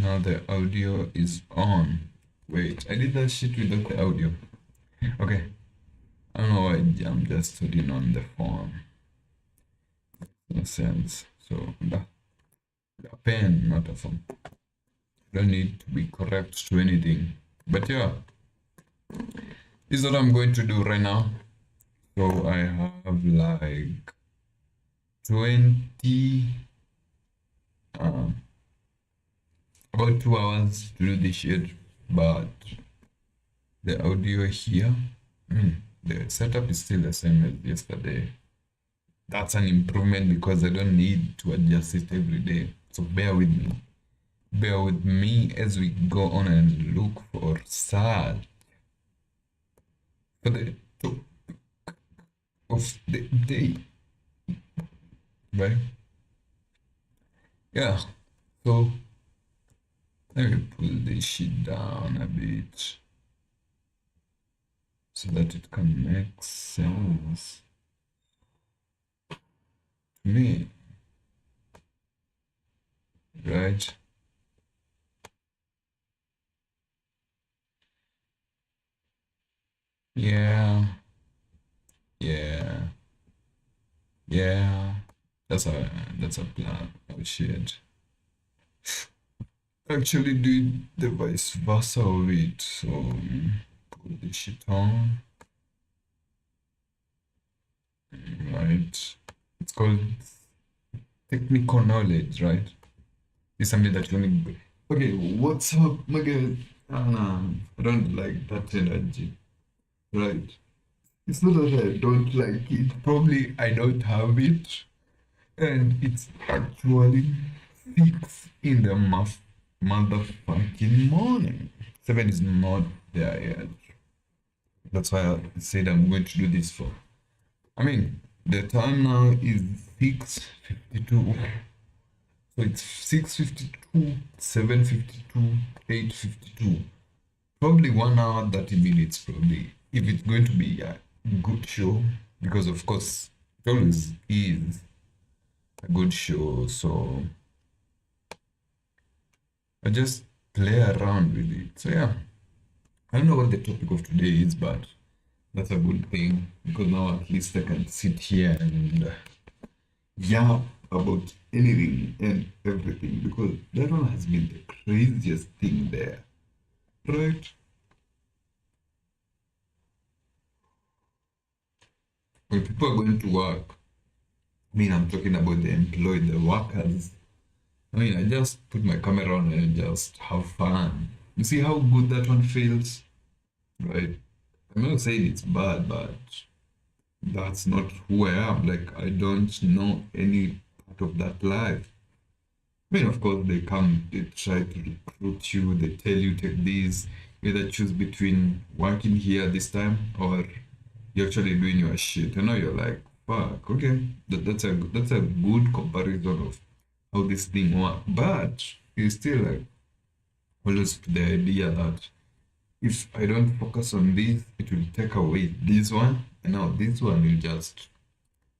now the audio is on. Wait, I did that shit without the audio. Okay. I don't know why I'm just studying on the phone. No sense. So the pen, not a phone. Don't need to be correct to anything. But yeah, this is what I'm going to do right now. So I have like 20 about 2 hours to do this shit, but the audio here, the setup is still the same as yesterday. That's an improvement because I don't need to adjust it every day. So bear with me. Bear with me as we go on and look for search for the topic of the day. Right? Yeah. So let me pull this shit down a bit so that it can make sense to me. Right? Yeah. Yeah. Yeah. That's a plan. Oh shit. Actually do the vice versa of it. So put this shit on. Right. It's called technical knowledge, right? It's something that you only. Okay, what's up, my guy? I don't like that energy. Right. It's not that I don't like it. Probably I don't have it. And it's actually 6 in the motherfucking morning. 7 is not there yet. That's why I said I'm going to do this for. I mean, the time now is 6:52. So it's 6:52, 7:52, 8:52. Probably 1 hour, 30 minutes, probably. If it's going to be a good show, because of course it always is a good show. So I just play around with it. So yeah, I don't know what the topic of today is, but that's a good thing because now at least I can sit here and yap about anything and everything because that one has been the craziest thing there, right? When people are going to work, I mean, I'm talking about the employed, the workers. I mean, I just put my camera on and just have fun. You see how good that one feels, right? I'm not saying it's bad, but that's not who I am. Like, I don't know any part of that life. I mean, of course, they come, they try to recruit you, they tell you take these, either choose between working here this time or you're actually doing your shit. You know, you're like, fuck, okay, that's a good comparison of how this thing works. But you still like always the idea that if I don't focus on this, it will take away this one, and now this one will just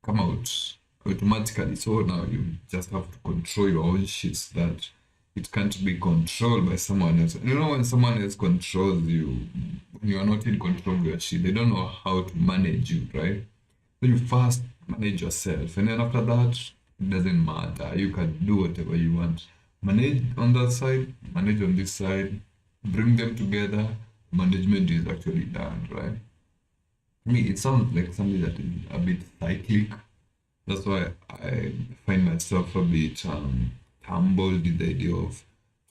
come out automatically. So now you just have to control your own shit so that it can't be controlled by someone else. You know, when someone else controls you, when you are not in control of your shit, they don't know how to manage you, right? So you first manage yourself, and then after that, it doesn't matter. You can do whatever you want. Manage on that side, manage on this side, bring them together. Management is actually done, right? I mean, it sounds like something that is a bit cyclic. That's why I find myself a bit humbled with the idea of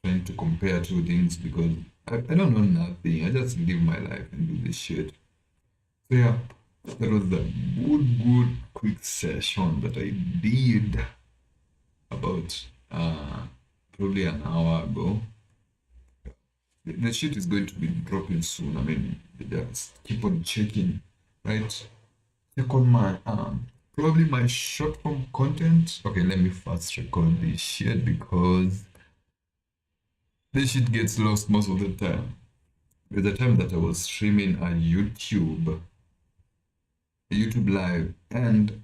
trying to compare two things because I don't know nothing. I just live my life and do this shit. So yeah, that was a good quick session that I did about probably an hour ago. The shit is going to be dropping soon. I mean, just keep on checking, right? Check on my probably my short form content. Okay, let me first record this shit because this shit gets lost most of the time. There's the time that I was streaming a YouTube live, and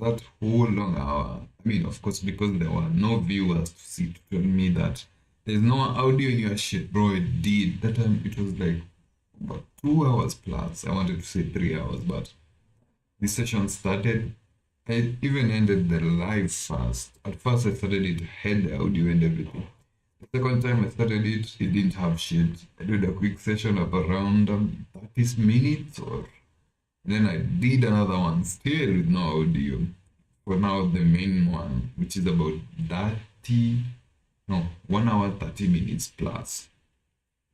that whole long hour. I mean, of course, because there were no viewers to see to tell me that There's no audio in your shit, bro. It did. That time it was like about 2 hours plus. I wanted to say 3 hours, but the session started. I even ended the live fast. At first, I started it, had the audio and everything. The second time I started it, it didn't have shit. I did a quick session of around 30 minutes, or then I did another one, still with no audio. For now, the main one, which is about 30, no, 1 hour, 30 minutes plus.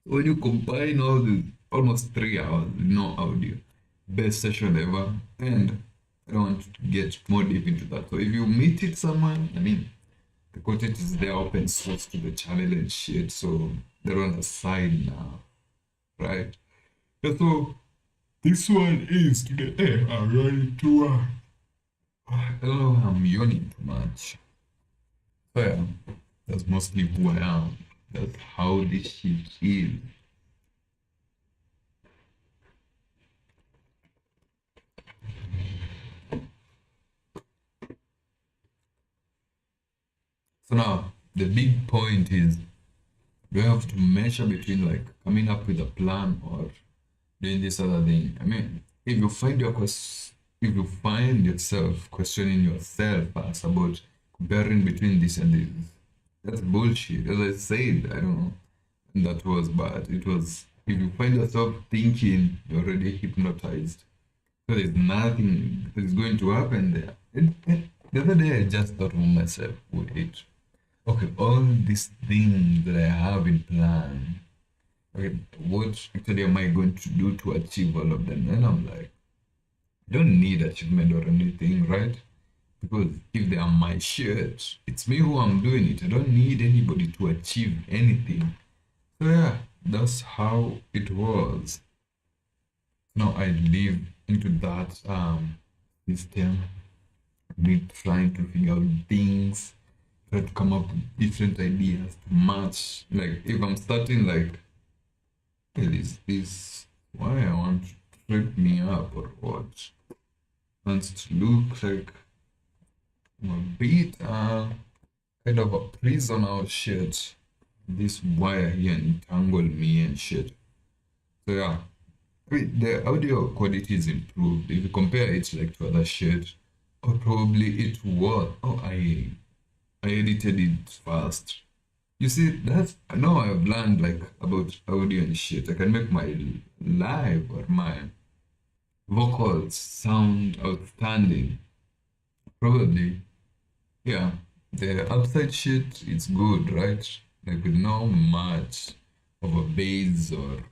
When you combine all the almost 3 hours, no audio, best session ever. And I don't want to get more deep into that. So if you meet it somewhere, I mean, the content is there, open source to the channel and shit. So they're on the side now, right? And so this one is today. I'm running to. I don't know. I'm yawning too much. So yeah, that's mostly who I am. That's how this shit is. So now the big point is you have to measure between like coming up with a plan or doing this other thing. I mean, if you find yourself questioning yourself as about comparing between this and this, that's bullshit. As I said, I don't know, and that was bad. It was if you find yourself thinking you're already hypnotized, so there's nothing that is going to happen there. The other day I just thought to myself, wait, okay, all these things that I have in plan, okay, what actually am I going to do to achieve all of them? And I'm like, I don't need achievement or anything, right? Because if they are my shit, it's me who I'm doing it. I don't need anybody to achieve anything. So yeah, that's how it was. Now I live into that system, me trying to figure out things, try to come up with different ideas to match. Like if I'm starting like, hey, this why I want to trip me up or what? Wants to look like I'm a bit kind of a prisoner shit. This wire here entangle me and shit. So yeah. I mean, the audio quality is improved. If you compare it like to other shit, or probably it was. Oh, I edited it fast. You see, that's now I've learned like about audio and shit. I can make my live or my vocals sound outstanding. Probably, yeah. The upside shit, it's good, right? Like with no much of a bass or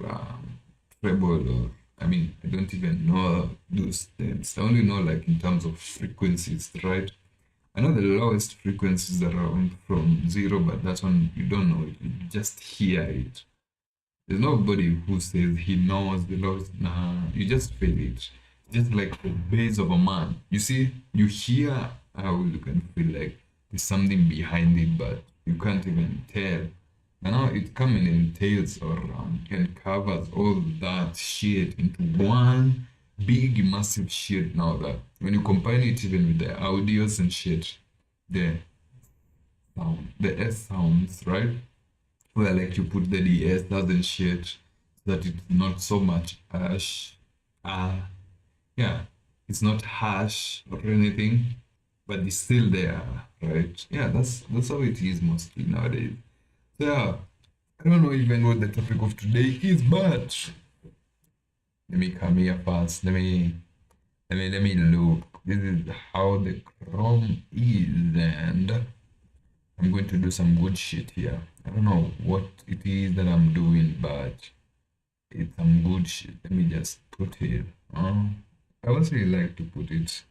treble or I mean, I don't even know those things. I only know like in terms of frequencies, right? I know the lowest frequencies are around from zero, but that one you don't know it. You just hear it. There's nobody who says he knows the lowest. Nah, you just feel it. Just like the bass of a man. You see, you hear how you can feel like there's something behind it, but you can't even tell. And now it comes and entails or and covers all that shit into one big massive shit. Now that when you combine it even with the audios and shit, the sound, the S sounds, right? Where like you put the DS and shit, so that it's not so much harsh. Yeah, it's not harsh or anything, but it's still there, right? Yeah, that's how it is mostly nowadays. So yeah, I don't know even what the topic of today is, but let me come here first. Let me look. This is how the Chrome is, and I'm going to do some good shit here. I don't know what it is that I'm doing, but it's some good shit. Let me just put it. I also really like to put it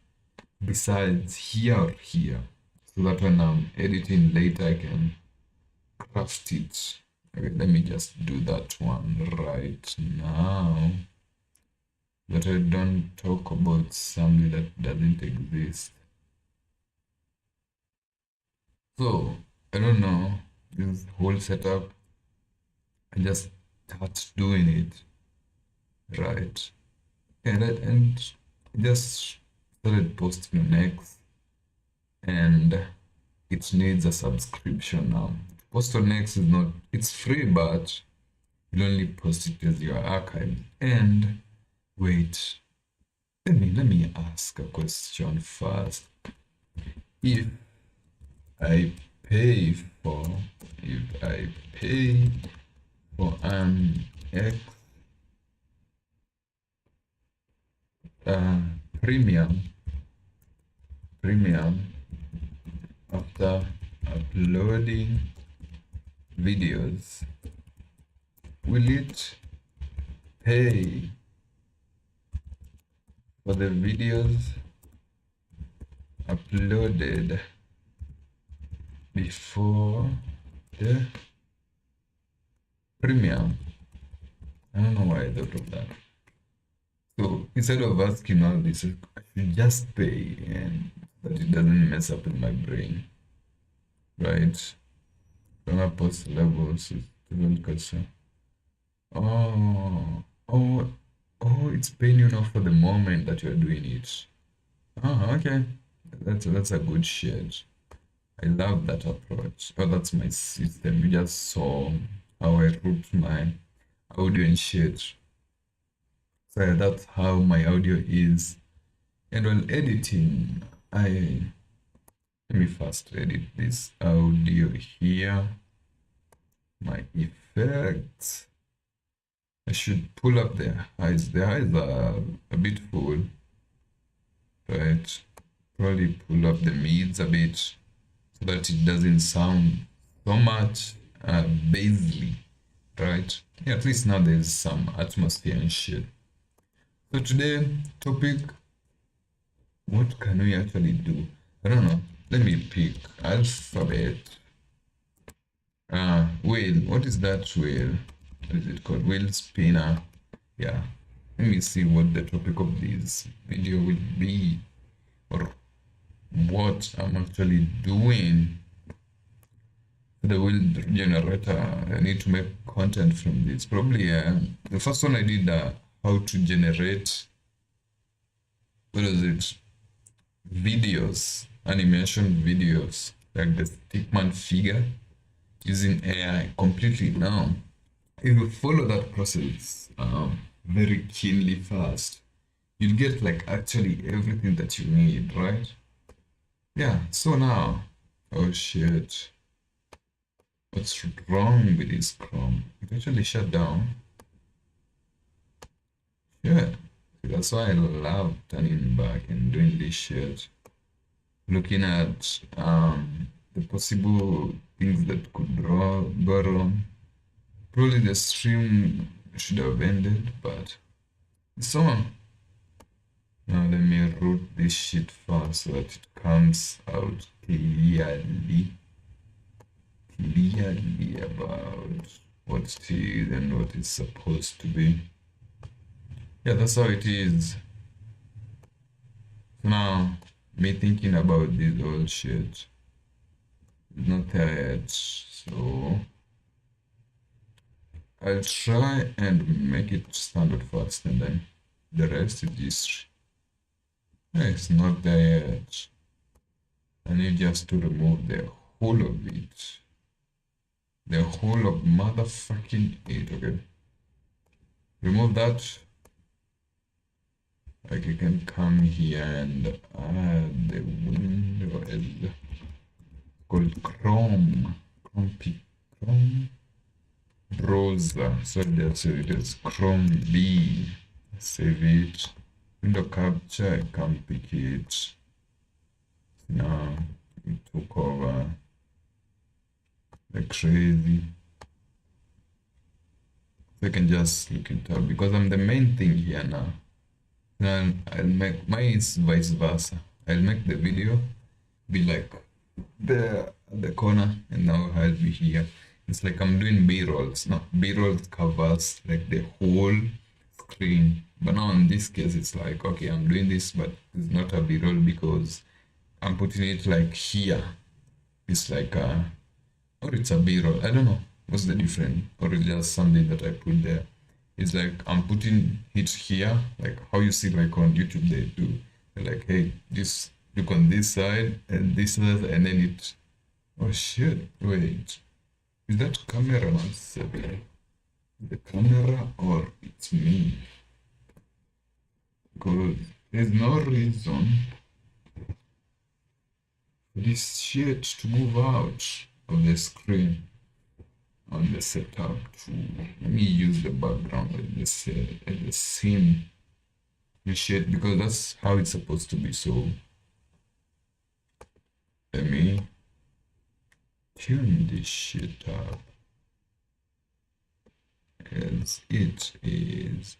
besides here or here, so that when I'm editing later, I can craft it. Okay, let me just do that one right now. That I don't talk about something that doesn't exist. So, I don't know, this whole setup, I just start doing it, right? And just started posting next, and it needs a subscription now post on X is not, it's free, but you'll only post it as your archive. And wait, let me ask a question first. If I pay for an X premium after uploading videos, will it pay for the videos uploaded before the premium? I don't know why I thought of that. So instead of asking all this, I should just pay, and that it doesn't mess up in my brain, right? From post levels to culture. Oh, it's paying you enough for the moment that you're doing it. Oh, okay. That's a good shit. I love that approach. Oh, that's my system. You just saw how I route my audio and shit. So yeah, that's how my audio is. And while editing, let me first edit this audio here. My effects. I should pull up the highs. The highs are a bit full, right? Probably pull up the mids a bit so that it doesn't sound so much bassly, right? Yeah, at least now there's some atmosphere and shit. So today topic, what can we actually do? I don't know. Let me pick alphabet. Whale. What is that whale? What is it called? Whale spinner. Yeah. Let me see what the topic of this video will be, or what I'm actually doing. The wheel generator. I need to make content from this. Probably the first one I did how to generate, what is it? Videos, animation videos, like the Stickman figure using AI completely. Now, if you follow that process very keenly fast, you'll get like actually everything that you need, right? Yeah, so now, oh shit, what's wrong with this Chrome? It actually shut down. Yeah, that's why I love turning back and doing this shit. Looking at the possible things that could go wrong. Probably the stream should have ended, but it's on. Now let me route this shit fast so that it comes out clearly about what it is and what it's supposed to be. Yeah, that's how it is. So now, me thinking about this whole shit is not there yet, so I'll try and make it standard first, and then the rest is history. Yeah, it's not there yet. I need just to remove the whole of it. The whole of motherfucking it, okay? Remove that. Like you can come here and add the window as called Chrome browser. So that's it is Chrome B. Save it. Window capture, I can pick it. Now it took over like crazy. So I can just look it up because I'm the main thing here now. Now I'll make mine is vice versa. I'll make the video be like there at the corner, and now I'll be here. It's like I'm doing B-rolls. No, B-rolls covers like the whole screen. But now in this case, it's like, okay, I'm doing this, but it's not a B-roll because I'm putting it like here. It's like or it's a B-roll. I don't know what's the difference, or it's just something that I put there. It's like I'm putting it here, like how you see like on YouTube they do. They're like, hey, just look on this side and this side, and then it. Oh shit! Wait. Is that camera not setting? The camera or it's me? Because there's no reason for this shit to move out of the screen on the setup to let me use the background as the scene shit because that's how it's supposed to be. So let me tune this shit up as it is.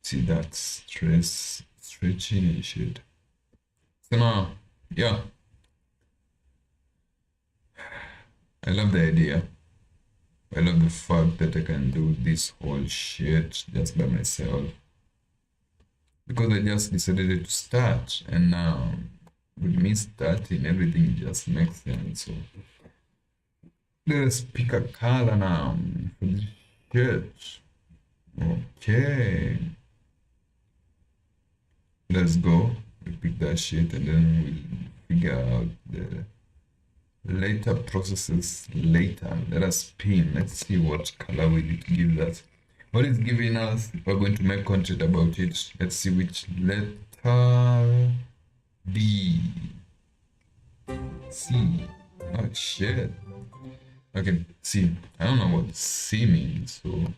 See that stretching and shit. So now, yeah, I love the idea. I love the fact that I can do this whole shit just by myself. Because I just decided to start, and now with me starting, everything just makes sense. So let's pick a color now for this shit. Okay. Let's go. We pick that shit and then we'll figure out the later processes later. Let us spin. Let's see what color will it give us. What it's giving us, we're going to make content about it. Let's see which letter. D. C. Oh shit. Okay, C. I don't know what C means, so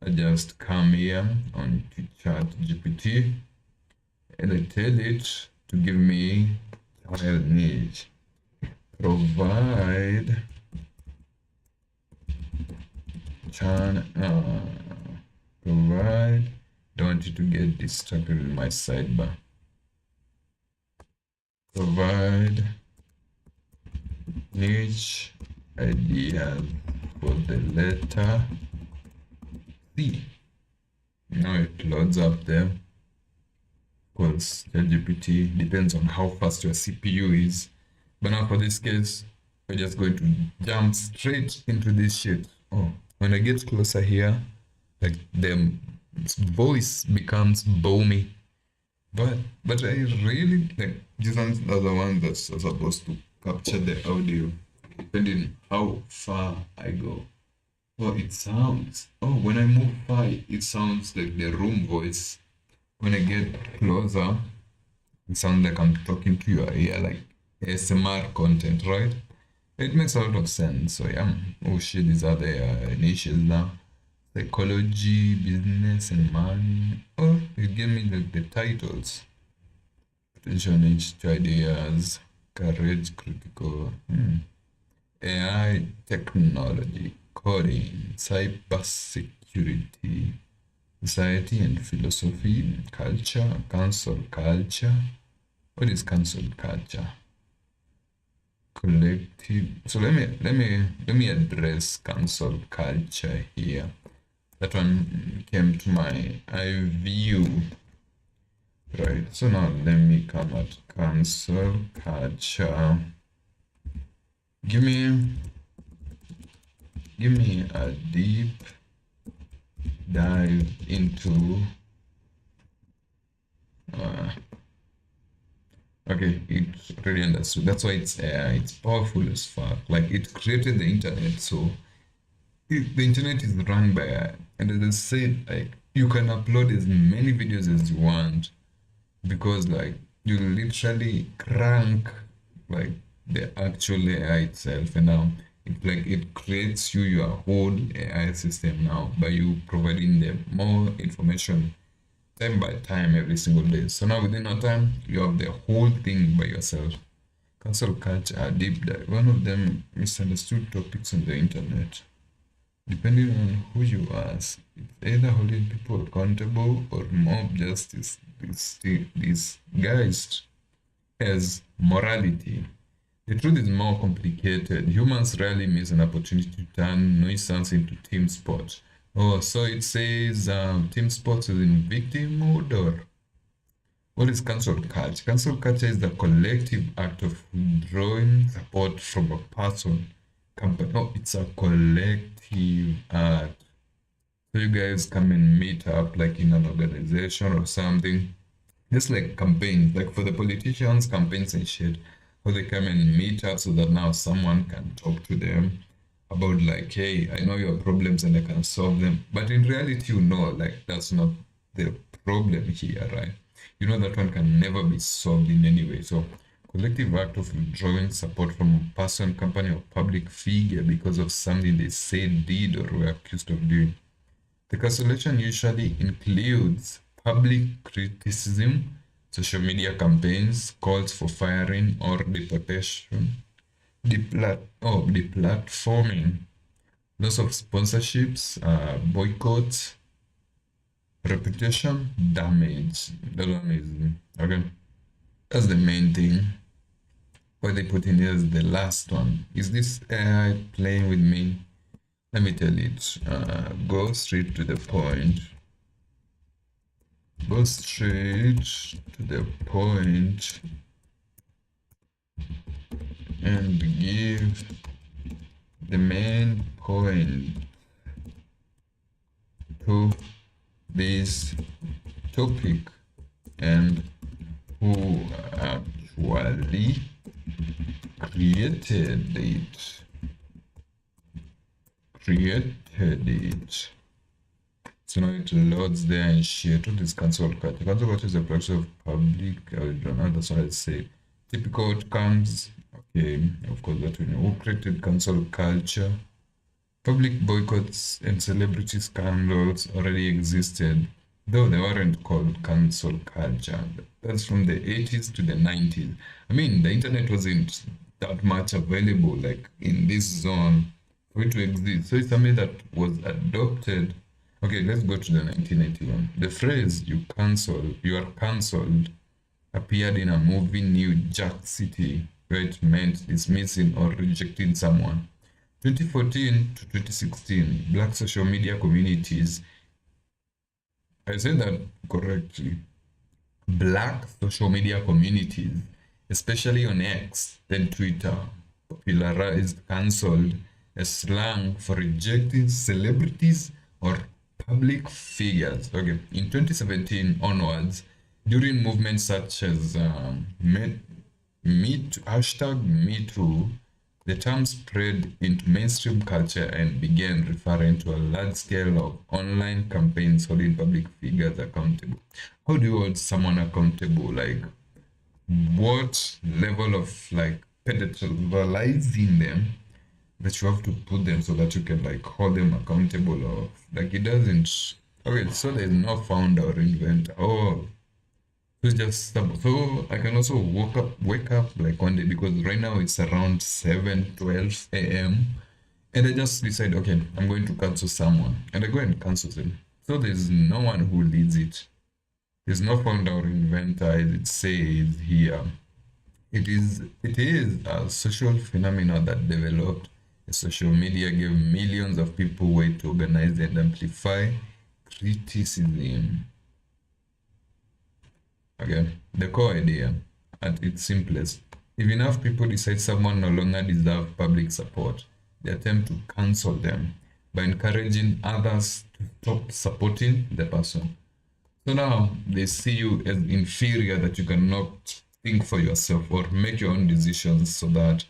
I just come here on to ChatGPT and I tell it to give me child needs. Provide provide. Don't want you to get distracted with my sidebar. Provide niche ideas for the letter C. Now it loads up there. Of course, ChatGPT depends on how fast your CPU is. But now for this case, we're just going to jump straight into this shit. Oh, when I get closer here, like the voice becomes boomy. But I really like these ones are the ones that's supposed to capture the audio, depending how far I go. Oh, it sounds. Oh, when I move far, it sounds like the room voice. When I get closer, it sounds like I'm talking to your ear, like ASMR content, right? It makes a lot of sense. So yeah. Oh shit, these are the initials now. Psychology, business, and money. Oh, it gave me the titles. Potential niche ideas, courage, critical, AI, technology, coding, cyber security, society and philosophy, culture, cancel culture. What is cancel culture? Collective. So let me address cancel culture here. That one came to my eye view. Right. So now let me come at cancel culture. Give me a deep dive into okay, it's already understood. That's why it's powerful as fuck. Like it created the internet, so the internet is run by AI. And as I said, like you can upload as many videos as you want because like you literally crank like the actual AI itself, and now it creates you your whole AI system now by you providing them more information time by time every single day. So now within no time you have the whole thing by yourself. Cancel culture, deep dive. One of them misunderstood topics on the internet. Depending on who you ask, it's either holding people accountable or mob justice. This guys has morality. The truth is more complicated. Humans rarely miss an opportunity to turn nuisance into team sport. Oh, so it says team sports is in victim mode, or what is cancel culture? Cancel culture is the collective act of withdrawing support from a person, company. Oh, it's a collective act. So you guys come and meet up like in an organization or something. Just like campaigns, like for the politicians, campaigns and shit. how they come and meet up so that now someone can talk to them about like, hey, I know your problems and I can solve them. But in reality, you know, like that's not the problem here, right? You know that one can never be solved in any way. So collective act of withdrawing support from a person, company, or public figure because of something they said, did, or were accused of doing. The cancellation usually includes public criticism, social media campaigns, calls for firing or deportation, deplatforming, loss of sponsorships, boycotts, reputation damage. That one is okay. That's the main thing. What they put in here is the last one. Is this AI playing with me? Let me tell it. Go straight to the point. Go straight to the point and give the main point to this topic and who actually created it. So now it loads there and share to this cancel culture. Cancel culture is a practice of public, I don't know, that's what I say. Typical outcomes, okay, of course that we know. Who created cancel culture? Public boycotts and celebrity scandals already existed, though they weren't called cancel culture. That's from the 80s to the 90s. I mean, the internet wasn't that much available, like in this zone for it to exist. So it's something that was adopted. Okay, let's go to the 1981. The phrase you are cancelled appeared in a movie New Jack City, where it meant dismissing or rejecting someone. 2014 to 2016, Black social media communities, I said that correctly, Black social media communities, especially on X, then Twitter, popularized cancelled as slang for rejecting celebrities or public figures. Okay, in 2017 onwards, during movements such as #MeToo, the term spread into mainstream culture and began referring to a large scale of online campaigns holding public figures accountable. How do you hold someone accountable? Like, what level of like pedestalizing them that you have to put them so that you can like hold them accountable, or like it doesn't. Okay, so there's no founder or inventor. Oh, so just so I can also wake up like one day, because right now it's around 7:12 a.m. and I just decide, okay, I'm going to cancel someone, and I go and cancel them. So there's no one who leads it. There's no founder or inventor, as it says here. It is a social phenomenon that developed. Social media gave millions of people way to organize and amplify criticism. Okay, the core idea at its simplest: if enough people decide someone no longer deserves public support, they attempt to cancel them by encouraging others to stop supporting the person. So now they see you as inferior, that you cannot think for yourself or make your own decisions, so that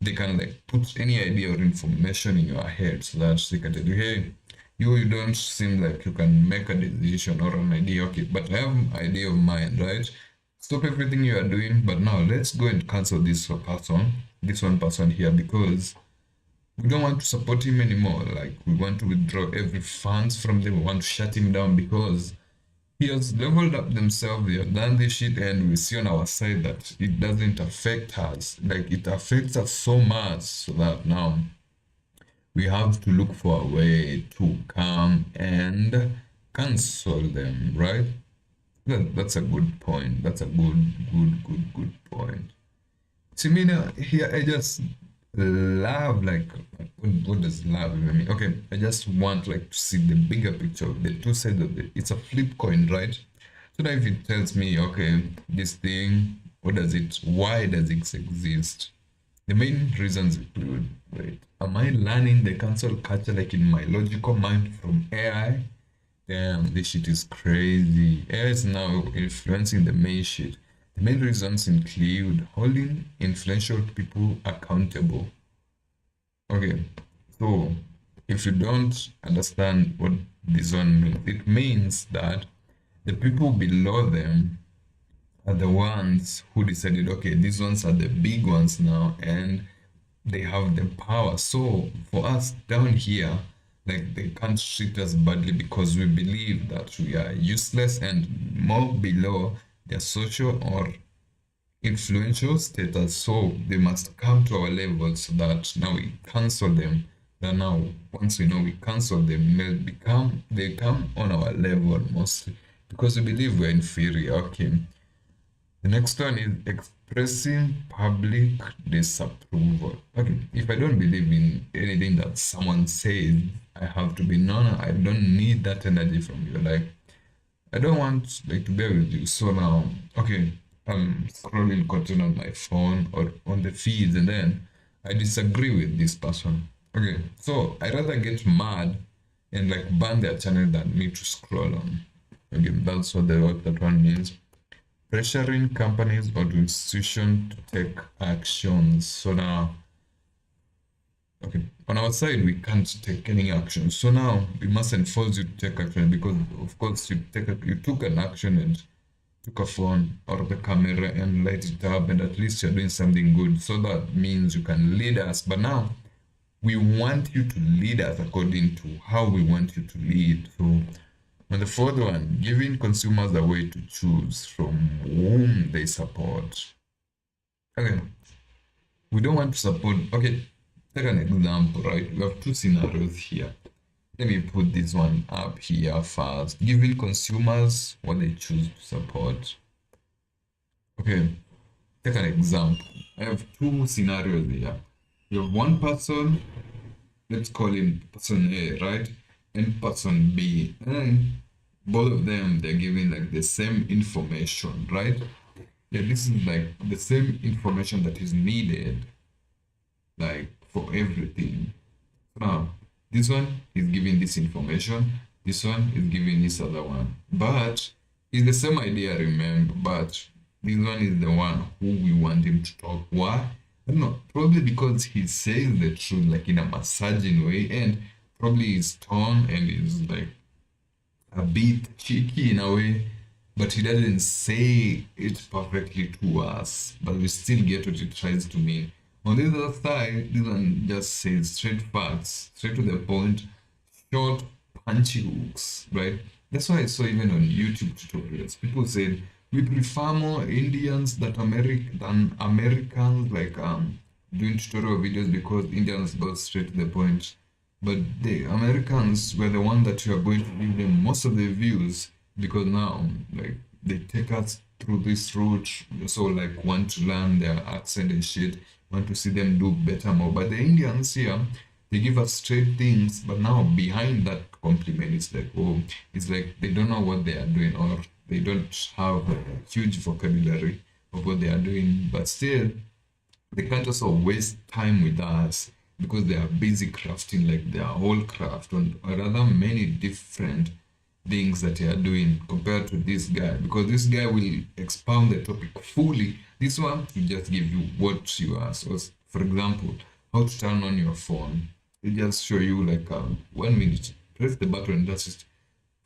they can like put any idea or information in your head, so that they can tell you, hey, you don't seem like you can make a decision or an idea. Okay, but I have an idea of mine, right? Stop everything you are doing, but now let's go and cancel this one person here, because we don't want to support him anymore. Like, we want to withdraw every funds from them. We want to shut him down because he has leveled up themselves, they have done this shit, and we see on our side that it doesn't affect us. Like, it affects us so much, so that now we have to look for a way to come and cancel them, right? That's a good point. That's a good point. See, me now, here I just love, like, what does love even mean? Okay, I just want like to see the bigger picture of the two sides of it. It's a flip coin, right? So now if it tells me, okay, this thing, what does it, why does it exist? The main reasons include, wait, am I learning the cancel culture like in my logical mind from AI? Damn, this shit is crazy. AI is now influencing the main shit. The main reasons include holding influential people accountable. Okay, so if you don't understand what this one means, it means that the people below them are the ones who decided, okay, these ones are the big ones now, and they have the power. So for us down here, like they can't treat us badly because we believe that we are useless, and more below their social or influential status, so they must come to our level so that now we cancel them. Then now once we know we cancel them, they come on our level mostly because we believe we're inferior. Okay, the next one is expressing public disapproval. Okay, if I don't believe in anything that someone says, I have to be I don't need that energy from you. Like I don't want like to bear with you. So now, okay, I'm scrolling content on my phone or on the feeds, and then I disagree with this person. Okay, so I rather get mad and like ban their channel than me to scroll on. Okay, that's what that one means. Pressuring companies or institutions to take actions. So now, okay, on our side, we can't take any action. So now we mustn't force you to take action because, of course, you took an action and took a phone or the camera and light it up, and at least you're doing something good. So that means you can lead us. But now we want you to lead us according to how we want you to lead. So on the fourth one, giving consumers a way to choose from whom they support. Okay, we don't want to support. Okay, take an example, right? We have two scenarios here. Let me put this one up here first. Giving consumers what they choose to support. Okay, take an example. I have two scenarios here. You have one person, let's call him person A, right? And person B. And both of them, they're giving like the same information, right? Yeah, this is like the same information that is needed, like for everything. Now, this one is giving this information, this one is giving this other one. But it's the same idea, remember, but this one is the one who we want him to talk. Why? I don't know, probably because he says the truth like in a massaging way, and probably his tone and is like a bit cheeky in a way, but he doesn't say it perfectly to us, but we still get what it tries to mean. On the other side, this one just says straight facts, straight to the point, short, punchy hooks, right? That's why I saw even on YouTube tutorials, people said we prefer more Indians than Americans, like doing tutorial videos because Indians go straight to the point. But the Americans were the one that you are going to give them most of the views because now like they take us through this route, so like want to learn their accent and shit, want to see them do better more. But the Indians here, they give us straight things, but now behind that compliment it's like, oh, it's like they don't know what they are doing, or they don't have a huge vocabulary of what they are doing, but still they can't also waste time with us because they are busy crafting like their whole craft on rather many different things that they are doing compared to this guy, because this guy will expound the topic fully. This one will just give you what you ask. So for example, how to turn on your phone. It just show you like 1 minute, press the button, that's it.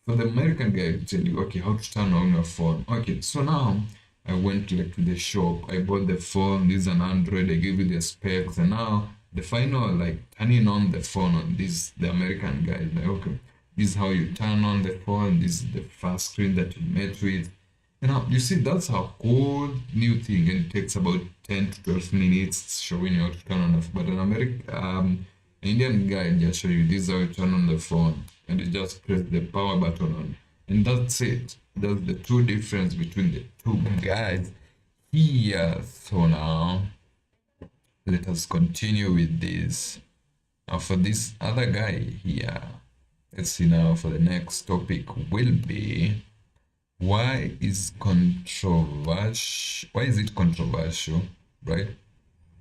For the American guy, will tell you, okay, how to turn on your phone. Okay, so now I went like to the shop, I bought the phone, this is an Android, I give you the specs, and now the final like turning on the phone on this, the American guy is like, okay, this is how you turn on the phone, this is the first screen that you met with. And now you see that's a whole new thing, and it takes about 10 to 12 minutes showing you how to turn on the phone. But an Indian guy just show you this is how you turn on the phone, and you just press the power button on, and that's it. That's the two difference between the two guys here. So now let us continue with this. Now for this other guy here, let's see now for the next topic will be why is it controversial, right?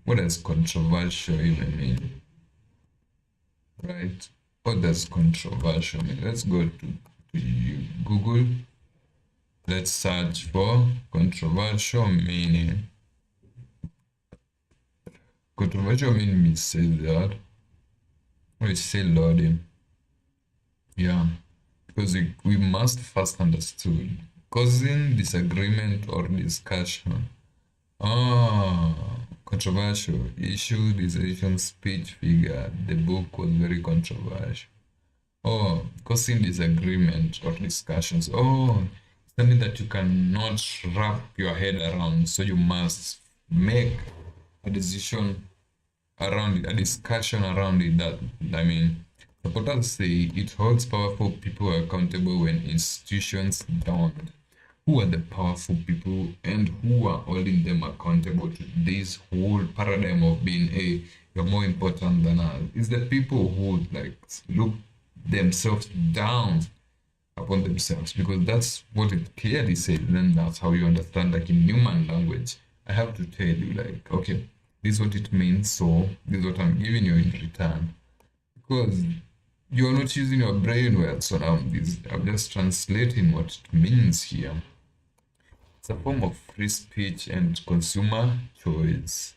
What does controversial even mean? Right? What does controversial mean? Let's go to Google. Let's search for controversial meaning. Controversial meaning says that. Oh, it's still loading. Yeah, because we must first understood causing disagreement or discussion. Ah, controversial issue, decision, speech, figure. The book was very controversial. Oh, causing disagreement or discussions. Oh, something that you cannot wrap your head around. So you must make a decision around it, a discussion around it. That, I mean, supporters say it holds powerful people accountable when institutions don't. Who are the powerful people and who are holding them accountable to this whole paradigm of being you're more important than us? It's the people who like look themselves down upon themselves, because that's what it clearly says. Then that's how you understand, like in human language. I have to tell you, like, okay, this is what it means, so this is what I'm giving you in return. Because you're not using your brain well, so now I'm just translating what it means here. It's a form of free speech and consumer choice.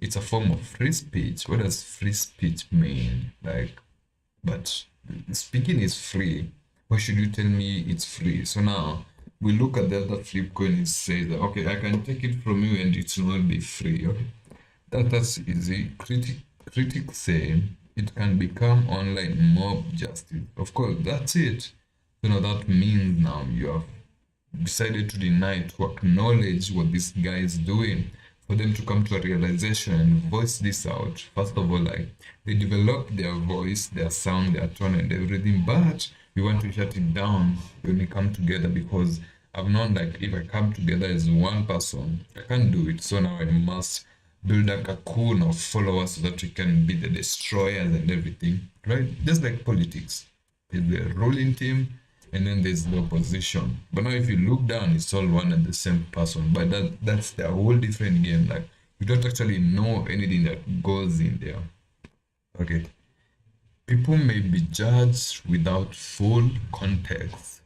It's a form of free speech. What does free speech mean? Like, but speaking is free. Why should you tell me it's free? So now we look at the other flip coin and say that, okay, I can take it from you and it will not be free. Okay, that's easy. Critics say it can become online mob justice. Of course, that's it. That means now you have decided to deny, to acknowledge what this guy is doing, for them to come to a realization and voice this out. First of all, like, they develop their voice, their sound, their tone, and everything, but we want to shut it down when we come together, because I've known, like, if I come together as one person, I can't do it. So now I must build a cocoon of followers so that we can be the destroyers and everything, right? Just like politics. There's the ruling team, and then there's the opposition. But now if you look down, it's all one and the same person. But that's the whole different game. Like, you don't actually know anything that goes in there. Okay. People may be judged without full context.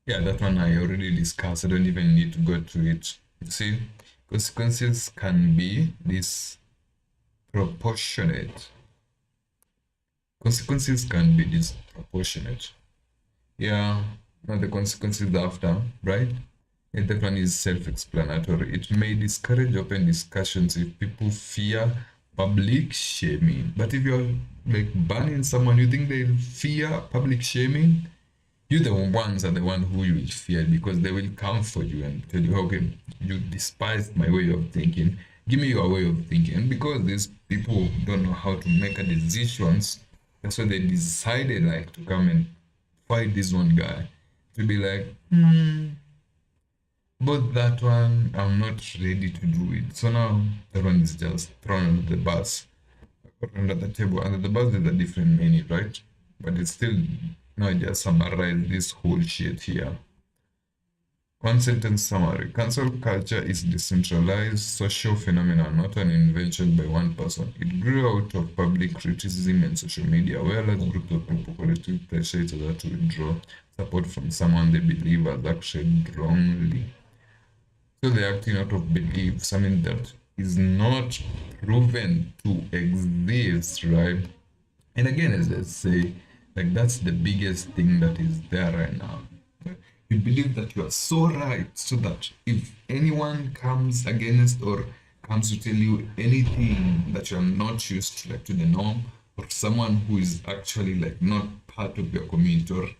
Yeah, that one I already discussed. I don't even need to go to it. You see, consequences can be disproportionate. Consequences can be disproportionate. Yeah, now the consequences after, right? Yeah, that one is self-explanatory. It may discourage open discussions if people fear public shaming. But if you're like banning someone, you think they'll fear public shaming? You the ones are the one who you will fear, because they will come for you and tell you, okay, you despise my way of thinking. Give me your way of thinking. And because these people don't know how to make a decisions, that's why they decided like to come and fight this one guy, to be like, but that one I'm not ready to do it. So now that one is just thrown under the bus, or under the table. Under the bus is a different meaning, right? But it's still, now I just summarize this whole shit here. One sentence summary. Cancel culture is decentralized social phenomenon, not an invention by one person. It grew out of public criticism and social media, where large groups of people collective pressure each other to withdraw support from someone they believe has acted wrongly. So they're acting out of belief, something that is not proven to exist, right? And again, as I say, like, that's the biggest thing that is there right now. You believe that you are so right, so that if anyone comes against or comes to tell you anything that you are not used to, like to the norm, or someone who is actually like not part of your community, or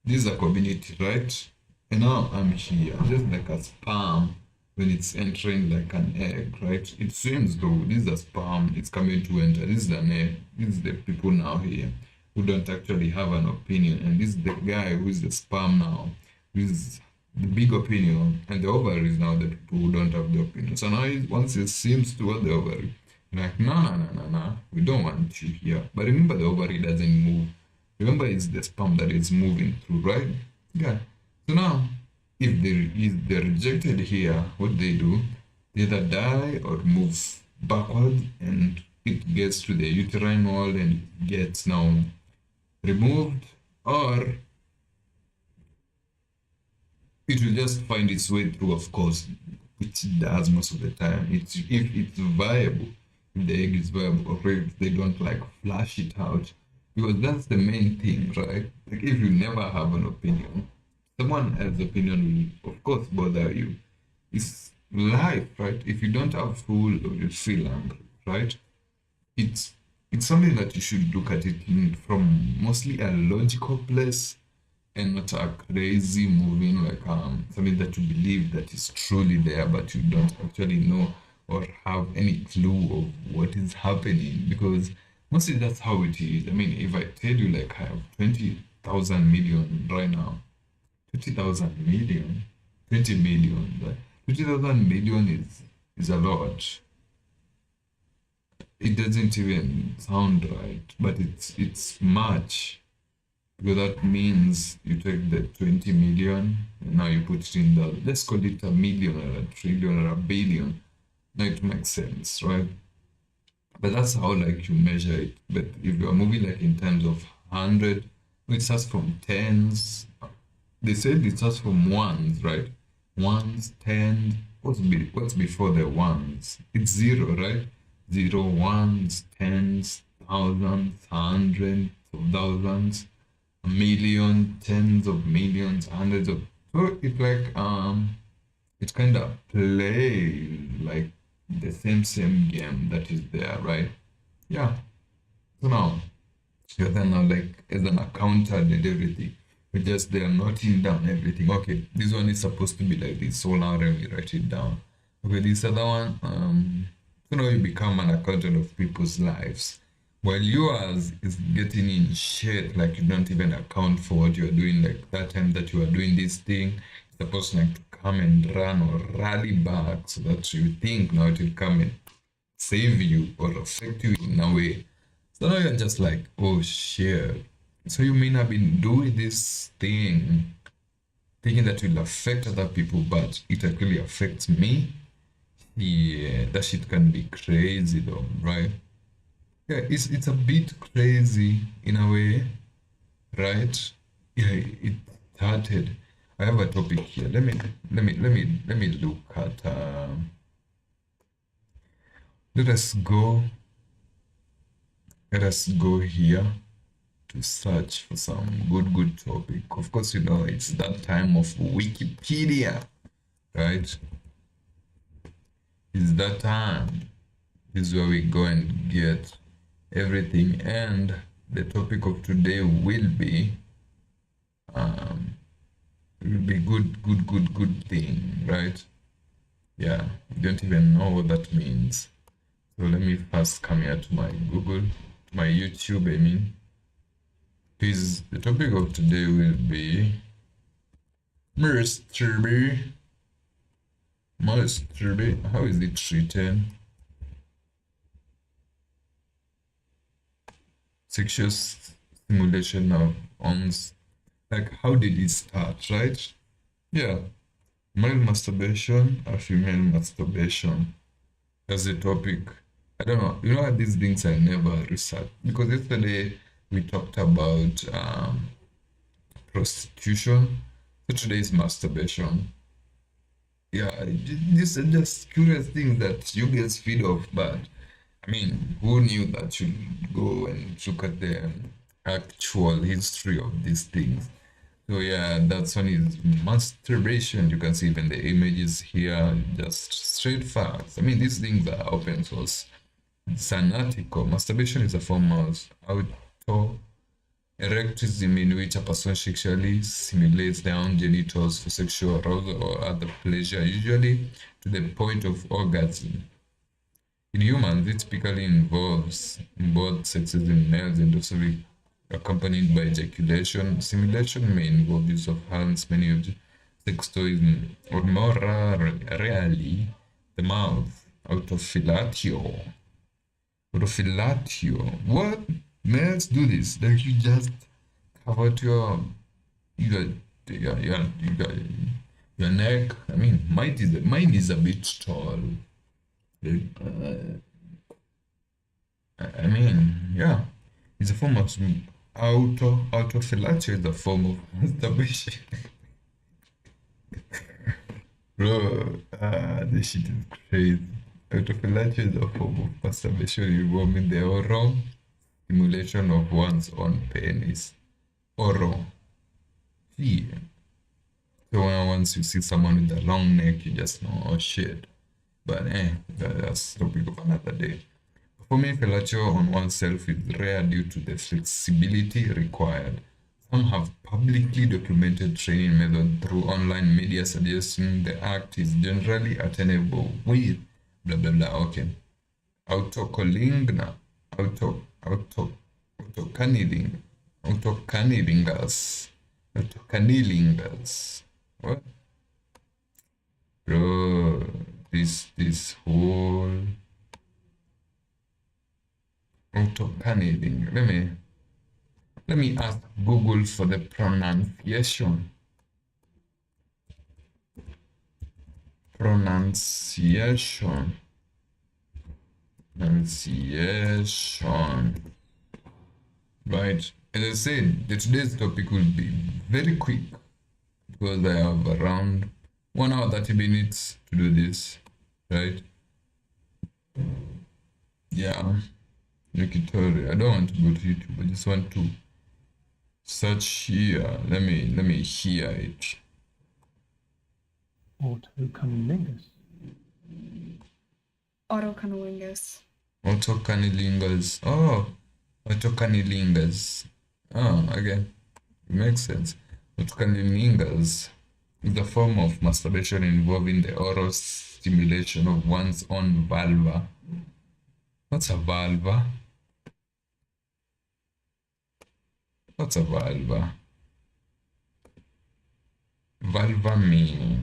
this is a community, right? And now I'm here, just like a sperm when it's entering like an egg, right? It seems though this is a sperm, it's coming to enter. This is an egg. This is the people now here who don't actually have an opinion, and this is the guy who is the sperm now, with the big opinion, and the ovary is now the people who don't have the opinion. So now once it seems toward the ovary, like, no, we don't want you here. But remember, the ovary doesn't move. Remember, it's the sperm that is moving through, right? Yeah. So now, if they're rejected here, what they do, they either die or move backward, and it gets to the uterine wall and it gets now removed, or it will just find its way through, of course, which it does most of the time. It's if it's viable, if the egg is viable, or if they don't like flash it out, because that's the main thing, right? Like if you never have an opinion, someone else's opinion will, of course, bother you. It's life, right? If you don't have food, or you feel angry, right? It's it's something that you should look at it from mostly a logical place and not a crazy moving like something that you believe that is truly there but you don't actually know or have any clue of what is happening, because mostly that's how it is. I mean, if I tell you like I have 20,000 million right now, 20,000 million, 20 million, but 20,000 million is a lot. It doesn't even sound right, but it's much. Because that means you take the 20 million, and now you put it in the, let's call it a million or a trillion or a billion. Now it makes sense, right? But that's how like you measure it. But if you're moving like in terms of 100, it starts from tens. They said it starts from ones, right? Ones, tens. What's before the ones? It's zero, right? Zero, ones, tens, thousands, hundreds of thousands, a million, tens of millions, hundreds of. So it's like it's kind of play like the same game that is there, right? Yeah. So now you're then now like as an accountant and everything. You're just there noting down everything. Okay, this one is supposed to be like this, so now let me write it down. Okay, this other one, so now you become an accountant of people's lives. While yours is getting in shit, like you don't even account for what you're doing, like that time that you are doing this thing, it's supposed like to come and run or rally back so that you think now it will come and save you or affect you in a way. So now you're just like, oh shit. So you may have been doing this thing thinking that will affect other people, but it actually affects me. Yeah, that shit can be crazy though, right? Yeah, it's a bit crazy in a way, right? Yeah, it started. I have a topic here. Let me look at let us go let us go here to search for some good topic. Of course, you know it's that time of Wikipedia, right? It's that time. This is where we go and get everything. And the topic of today um will be good thing, right? Yeah, you don't even know what that means. So let me first come here to my Google, to my YouTube, I mean. Please, the topic of today will be Mr. B. How is it written? Sexual simulation of ons. Like, how did it start, right? Yeah, male masturbation or female masturbation. That's the topic. I don't know. You know what, these things I never researched because yesterday we talked about prostitution. So today is masturbation. Yeah, these are just curious things that you guys feed off. But I mean, who knew that you go and look at the actual history of these things? So yeah, that's one is masturbation. You can see even the images here, just straight facts. I mean, these things are open source. It's an article. Masturbation is a form of auto eroticism in which a person sexually simulates their own genitals for sexual arousal or other pleasure, usually to the point of orgasm. In humans, it typically involves in both sexes in males and also accompanied by ejaculation. Simulation may involve use of hands, many of the sex toys, or more rarely, the mouth. Autofellatio. Autofellatio. What? Males do this. Like you just cover your your your your, your neck. I mean, mine is a bit tall. Uh, I mean, yeah, it's a form of autofellatio is a form of masturbation. Bro, this shit is crazy. Autofellatio is a form of masturbation involving the oral stimulation of one's own penis. Oral. See. So once you see someone with a long neck, you just know, oh shit. But that's the topic of another day. Performing fellatio on oneself is rare due to the flexibility required. Some have publicly documented training methods through online media suggesting the act is generally attainable with blah blah blah. Okay. Autocolingna. Autocaniling. Autocanilingas. Autocanilingas. What? Bro, this whole autocaniling. Let me ask Google for the pronunciation. Pronunciation. Right. As I said, today's topic will be very quick because I have around 1 hour 30 minutes to do this. Right? Yeah. Tutorial. I don't want to go to YouTube. I just want to search here. Let me hear it. Autocunnilingus. Autocunnilingus. Autocunnilingus. Oh, autocunnilingus. Oh, okay. Makes sense. Autocunnilingus is a form of masturbation involving the oral stimulation of one's own vulva. What's a vulva? What's a vulva? Vulva meaning.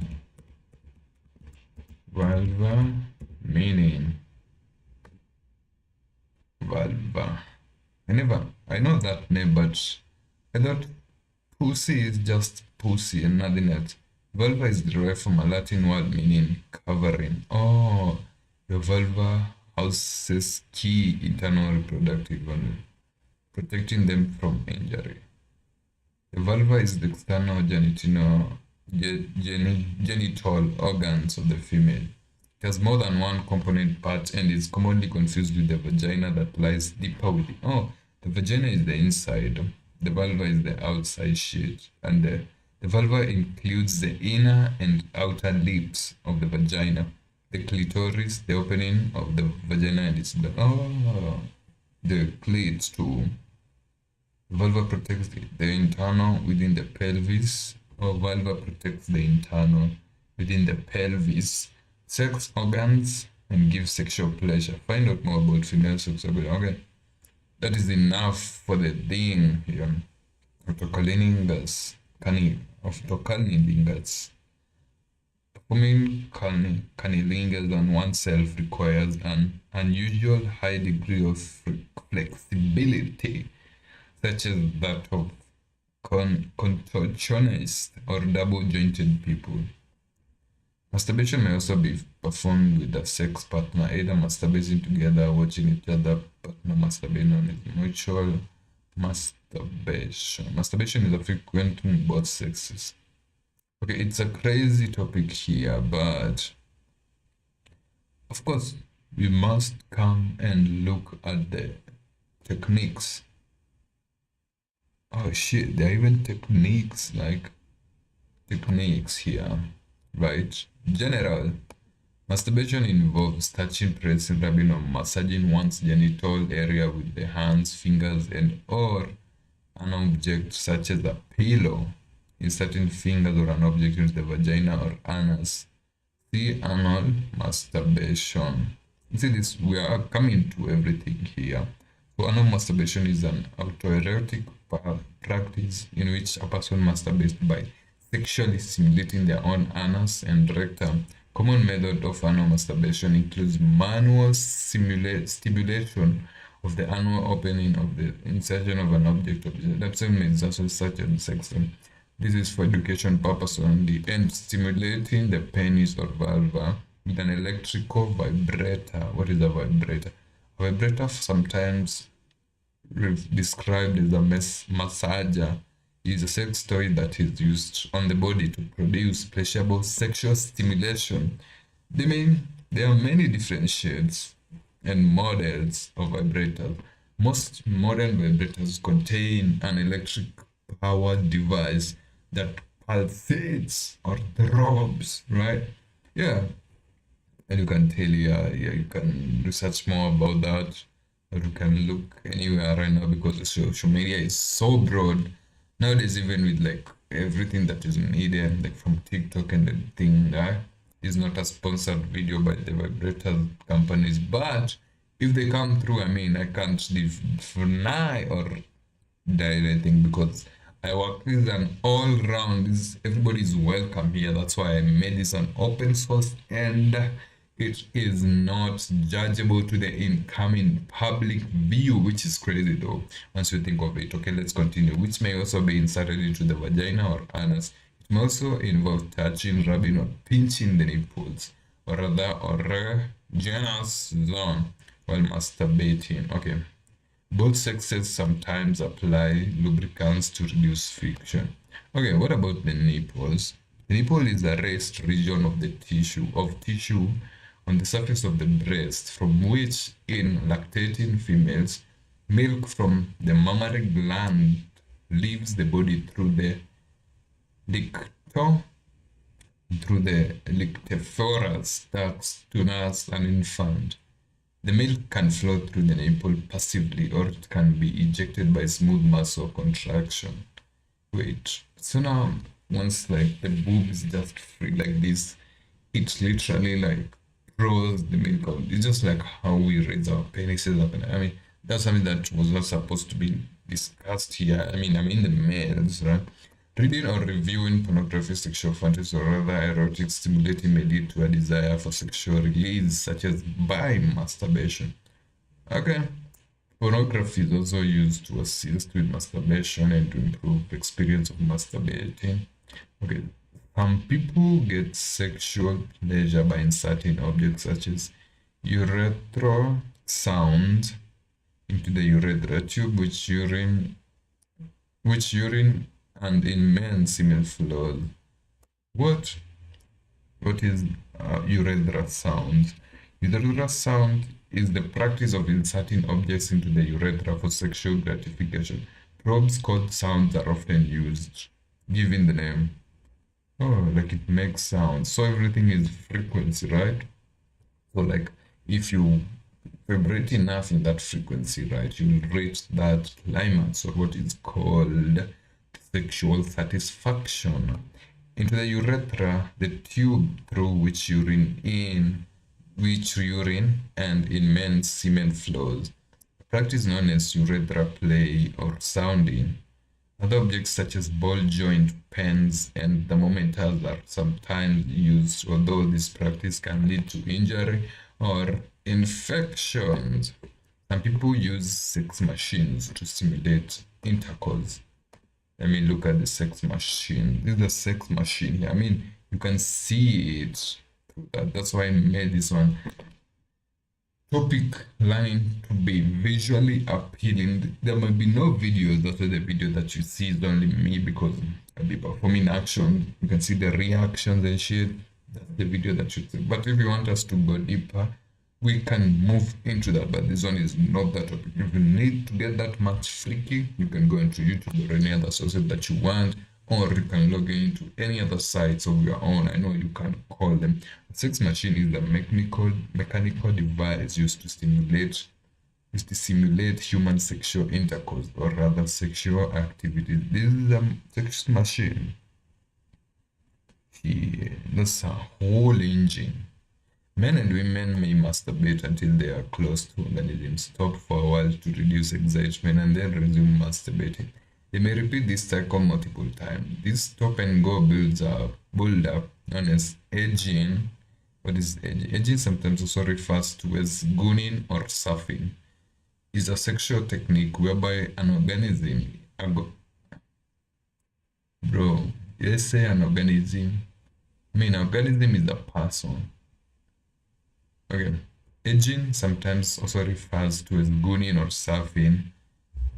Vulva meaning. Vulva. I know that name, but I thought pussy is just pussy and nothing else. Vulva is derived from a Latin word meaning covering. Oh, the vulva houses key internal reproductive organs, protecting them from injury. The vulva is the external genital organs of the female. It has more than one component part and is commonly confused with the vagina that lies deeper within. Oh, the vagina is the inside, the vulva is the outside sheet, and the vulva includes the inner and outer lips of the vagina, the clitoris, the opening of the vagina, and its the clit too. The vulva protects the internal within the pelvis, or vulva protects the internal within the pelvis, sex organs, and gives sexual pleasure. Find out more about female sex organs. Okay, that is enough for the thing here. Autocunnilingus. Performing cunnilingus on oneself requires an unusual high degree of flexibility, such as that of contortionists or double-jointed people. Masturbation may also be performed with a sex partner, either masturbating together, watching each other partner masturbating on it. Mutual masturbation. Masturbation is a frequent in both sexes. Okay, it's a crazy topic here, but of course, we must come and look at the techniques. Oh shit, there are even techniques here, right? General masturbation involves touching, pressing, rubbing, or massaging one's genital area with the hands, fingers, and or an object such as a pillow, inserting fingers or an object into the vagina or anus. See anal masturbation. You see this, we are coming to everything here. So anal masturbation is an autoerotic practice in which a person masturbates by sexually stimulating their own anus and rectum. Common method of anal masturbation includes manual stimulation of the anal opening of the insertion of an object of the is also such as sexting. This is for education purpose only, and stimulating the penis or vulva with an electrical vibrator. What is a vibrator? A vibrator, sometimes described as a massager, is a sex toy that is used on the body to produce pleasurable sexual stimulation. There are many different shades and models of vibrators. Most modern vibrators contain an electric powered device that pulsates or throbs, right? Yeah, and you can tell, yeah, you can research more about that, or you can look anywhere right now because the social media is so broad nowadays. Even with like everything that is needed, like from TikTok and everything, is not a sponsored video by the vibrator companies, but if they come through, I mean, I can't deny or died, I think, because I work with an all round. Everybody is welcome here. That's why I made this an open source, and it is not judgeable to the incoming public view, which is crazy though, once you think of it. Okay, let's continue. Which may also be inserted into the vagina or anus. It may also involve touching, rubbing, or pinching the nipples, or rather, or genus zone while masturbating. Okay. Both sexes sometimes apply lubricants to reduce friction. Okay, what about the nipples? The nipple is a raised region of the tissue on the surface of the breast from which in lactating females milk from the mammary gland leaves the body through the lictor through the lictophoras ducts to nurse an infant. The milk can flow through the nipple passively, or it can be ejected by smooth muscle contraction. Wait, so now once like the boob is just free like this, it literally like throws the milk out. It's just like how we raise our penises up. And I mean, that's something that was not supposed to be discussed here. I mean the males, right? Reading or reviewing pornography, sexual fantasy, or other erotic stimulating may lead to a desire for sexual release, such as by masturbation. Okay. Pornography is also used to assist with masturbation and to improve experience of masturbating. Okay. Some people get sexual pleasure by inserting objects such as urethral sound into the urethra tube, which urine and in men semen fluid. What is urethra sound? Urethra sound is the practice of inserting objects into the urethra for sexual gratification. Probes called sounds are often used, giving the name. Oh, like it makes sound. So everything is frequency, right? So like if you vibrate enough in that frequency, right, you will reach that climax, or what is called sexual satisfaction. Into the urethra, the tube through which urine and in men's semen flows. A practice known as urethra play or sounding. Other objects such as ball joint, pens, and thermometers are sometimes used, although this practice can lead to injury or infections. Some people use sex machines to simulate intercourse. Let me look at the sex machine. This is a sex machine here. I mean, you can see it. That's why I made this one. Topic learning to be visually appealing. There might be no videos. That's why the video that you see is only me, because I'll be performing action. You can see the reactions and shit. That's the video that you see. But if you want us to go deeper, we can move into that, but this one is not that topic. If you need to get that much freaky, you can go into YouTube or any other sources that you want, or you can log into any other sites of your own. I know you can call them. A sex machine is a mechanical device used to simulate human sexual intercourse, or rather sexual activities. This is a sex machine. Here, that's a whole engine. Men and women may masturbate until they are close to orgasm, stop for a while to reduce excitement, and then resume masturbating. They may repeat this cycle multiple times. This stop and go build up, known as edging. What is edging? Edging, sometimes also refers to as gooning or surfing, is a sexual technique whereby an organism, let's say an organism. I mean, an organism is a person. Okay, edging, sometimes also refers to as gooning or surfing,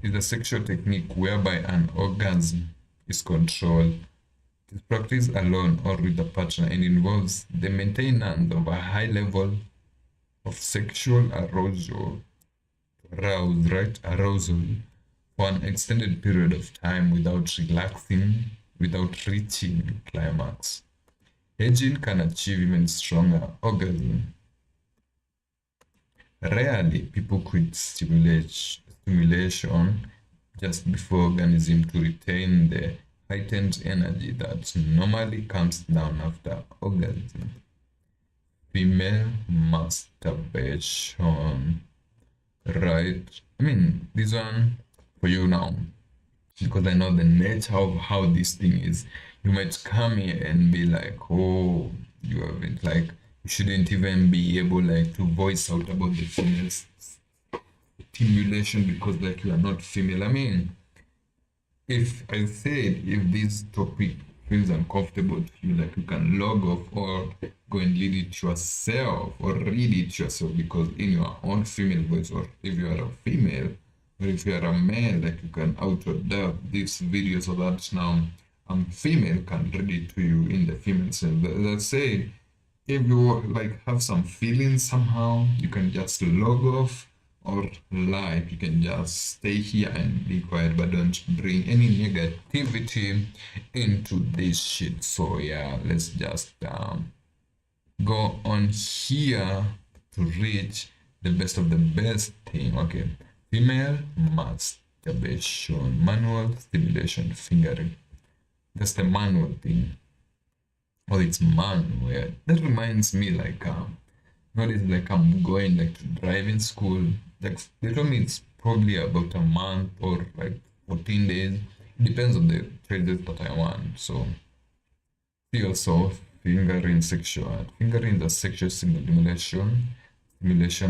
is a sexual technique whereby an organism is control. This practice alone or with a partner and involves the maintenance of a high level of sexual arousal for an extended period of time without relaxing, without reaching climax. Aging can achieve even stronger orgasm. Rarely people quit stimulation just before organism to retain the heightened energy that normally comes down after orgasm. Female masturbation, right? I mean, this one for you now, because I know the nature of how this thing is. You might come here and be like, oh, you haven't like, you shouldn't even be able like to voice out about the female stimulation because like you are not female. I mean, if I said if this topic feels uncomfortable to you, like you can log off or go and read it yourself or read it yourself because in your own female voice, or if you are a female or if you are a male, like you can auto dub this video so that now female can read it to you in the female sense. Let's say if you like have some feelings somehow, you can just log off, or live, you can just stay here and be quiet, but don't bring any negativity into this shit. So yeah, let's just go on here to reach the best of the best thing. Okay, female masturbation, manual stimulation, fingering. That's the manual thing. Oh, it's manual. That reminds me like nowadays like I'm going like to driving school. Like they told me it's probably about a month or like 14 days. It depends on the trades that I want. So see also fingering sexual. Fingering the sexual stimulation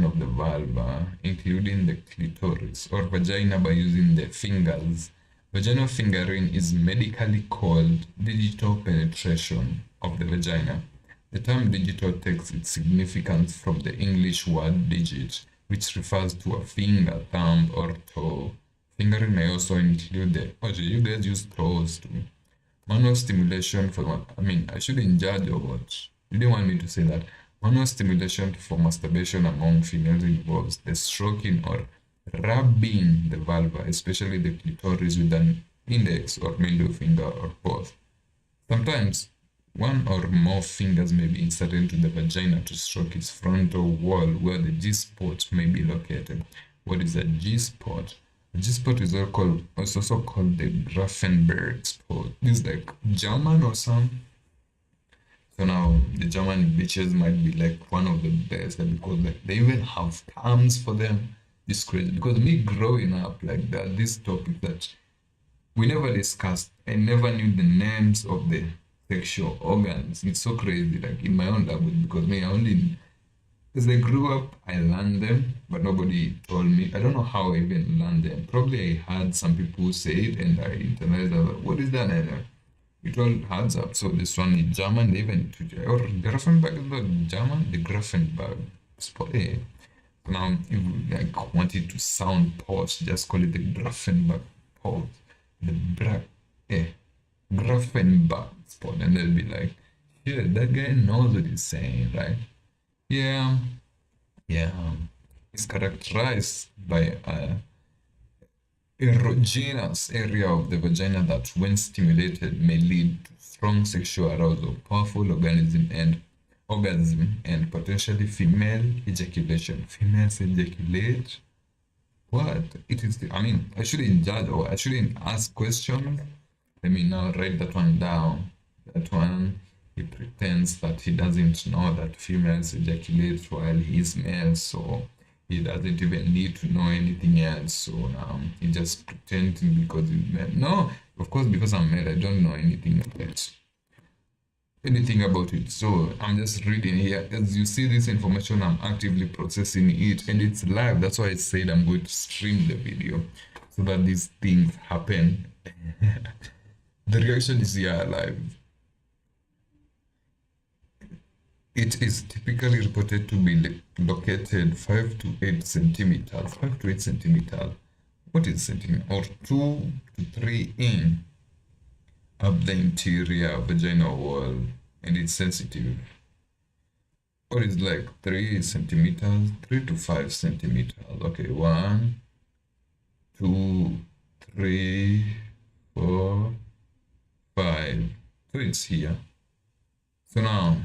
of the vulva, including the clitoris or vagina by using the fingers. Vaginal fingering is medically called digital penetration of the vagina. The term digital takes its significance from the English word digit, which refers to a finger, thumb, or toe. Fingering may also include the. Oh, you guys use toes too. Manual stimulation for. I mean, I shouldn't judge or what. You didn't want me to say that. Manual stimulation for masturbation among females involves the stroking or rubbing the vulva, especially the clitoris, with an index or middle finger or both. Sometimes one or more fingers may be inserted into the vagina to stroke its frontal wall where the G-spot may be located. What is a G-spot? A G-spot is also called the Grafenberg spot. This is like German or something. So now the German bitches might be like one of the best because like they even have terms for them. It's crazy because me growing up like that, this topic that we never discussed, I never knew the names of the sexual organs. It's so crazy, like in my own language, because me, I only, as I grew up, I learned them, but nobody told me. I don't know how I even learned them. Probably I heard some people say it and I internalized it. What is that? It all adds up. So this one in German, they even, or Grafenberg is not German, the Grafenberg spot. Now, if you like wanted to sound posh, just call it the Grafenberg pause. The Grafenberg spot, and they'll be like, yeah, that guy knows what he's saying, right? Yeah, yeah. It's characterized by a erogenous area of the vagina that, when stimulated, may lead to strong sexual arousal, powerful orgasm, and potentially female ejaculation. Females ejaculate? What? It is, I mean, I shouldn't judge or I shouldn't ask questions. Let me now write that one down. That one, he pretends that he doesn't know that females ejaculate while he's male, so he doesn't even need to know anything else. So now he just pretending because he's male. No, of course, because I'm male, I don't know anything about it. So I'm just reading here. As you see this information, I'm actively processing it, and it's live. That's why I said I'm going to stream the video so that these things happen. The reaction is here live. It is typically reported to be located 5 to 8 centimeters. 5 to 8 centimeters. What is centimeter? Or 2 to 3 in up the interior vaginal wall, and it's sensitive. What is like 3 centimeters, 3 to 5 centimeters. Okay, 1, 2, 3, 4, 5. So it's here. So now,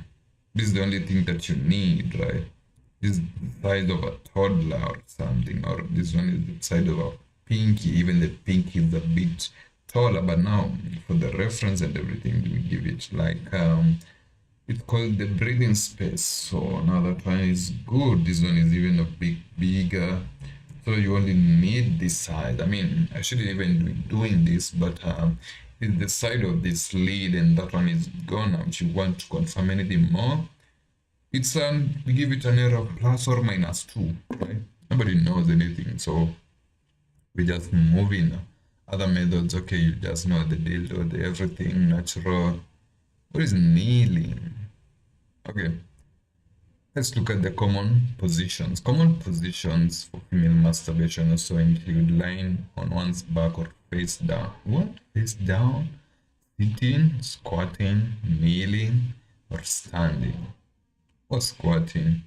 this is the only thing that you need, right? This is the size of a toddler or something, or this one is the size of a pinky. Even the pinky is a bit taller, but now for the reference and everything, we give it like it's called the breathing space. So now that one is good. This one is even a bit bigger. So you only need this side. I mean, I shouldn't even be doing this, but it's the side of this lead, and that one is gone. If you want to confirm anything more, it's we give it an error plus or minus 2, right? Nobody knows anything, so we just move in. Other methods, okay, you just know the dildo, the everything natural. What is kneeling? Okay, let's look at the common positions. Common positions for female masturbation also include lying on one's back or face down. What? Face down? Sitting, squatting, kneeling, or standing? Or squatting?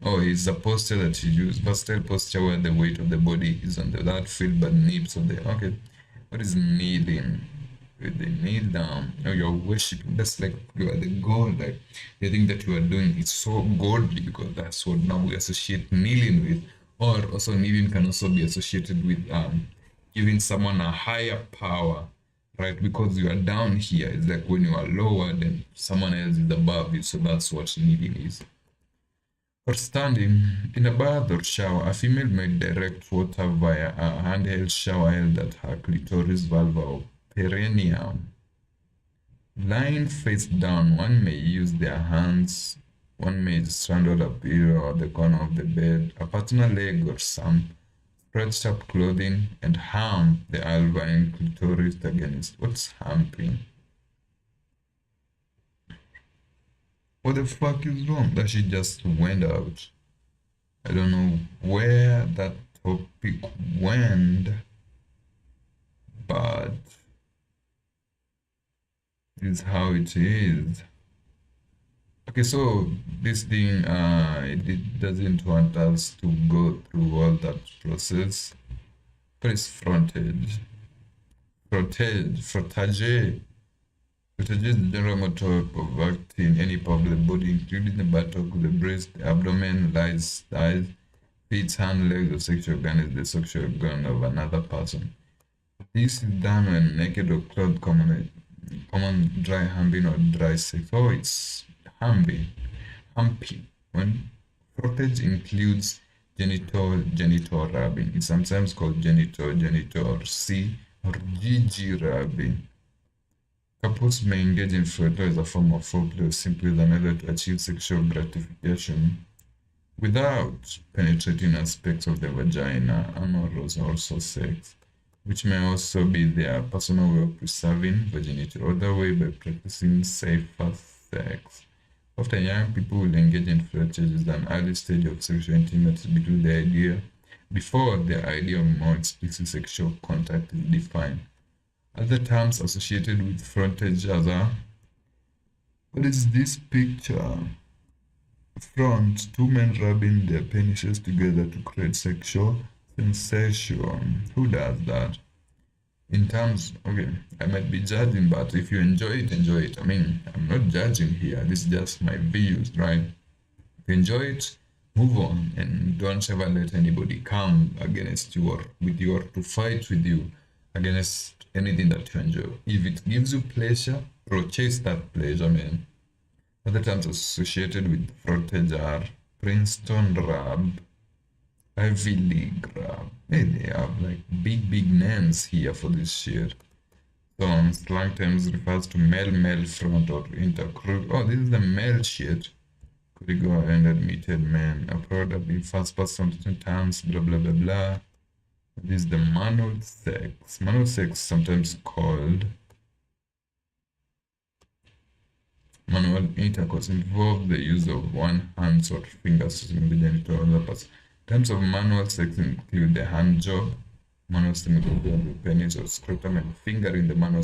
Oh, it's a posture that you use. Versatile posture where the weight of the body is on that field but nips of the... Okay. What is kneeling? With the kneel down. Oh, you're worshiping. That's like you are the god. Like the thing that you are doing is so godly, because that's what now we associate kneeling with. Or also kneeling can also be associated with giving someone a higher power, right? Because you are down here. It's like when you are lower, then someone else is above you. So that's what kneeling is. For standing, in a bath or shower, a female may direct water via a handheld shower held at her clitoris vulva or perineum. Lying face down, one may use their hands, one may straddle a pillow or the corner of the bed, a partner leg or some stretched up clothing, and hump the alveolar clitoris against. What's humping? What the fuck is wrong? That shit just went out. I don't know where that topic went, but this is how it is. Okay, so this thing, it doesn't want us to go through all that process. What is frontage? Frontage. Frontage is the general mode of acting any part of the body, including the buttock, the breast, the abdomen, thighs, feet, hand, legs, or sexual organ is the sexual organ of another person. This is done when naked or clothed, common dry humping or dry sex. Oh, it's humping. When frontage includes genital rubbing. It's sometimes called genital, or C or GG rubbing. Couples may engage in frontal as a form of foreplay or simply as a method to achieve sexual gratification without penetrating aspects of the vagina, anal, or also sex, which may also be their personal way of preserving virginity, or other way by practicing safer sex. Often young people will engage in flirtations at an early stage of sexual intimacy before the idea of more explicit sexual contact is defined. Other terms associated with frontage are, what is this picture? Front, two men rubbing their penises together to create sexual sensation. Who does that? In terms, okay, I might be judging, but if you enjoy it, enjoy it. I mean, I'm not judging here. This is just my views, right? If you enjoy it, move on, and don't ever let anybody come against you or with you or to fight with you against anything that you enjoy. If it gives you pleasure, chase that pleasure, man. Other terms associated with frontage are Princeton rub, Ivy League rub. Hey, they have like big names here for this shit. So slang terms refers to male front or intercrook. Oh, this is the male shit. Could you go and admitted man? A product in first person terms, blah blah blah blah. This is the manual sex. Manual sex, sometimes called manual intercourse, involves the use of one hand or fingers to stimulate the other person. Terms of manual sex include the hand job, manual stimulation of the penis or scrotum, and fingering the manual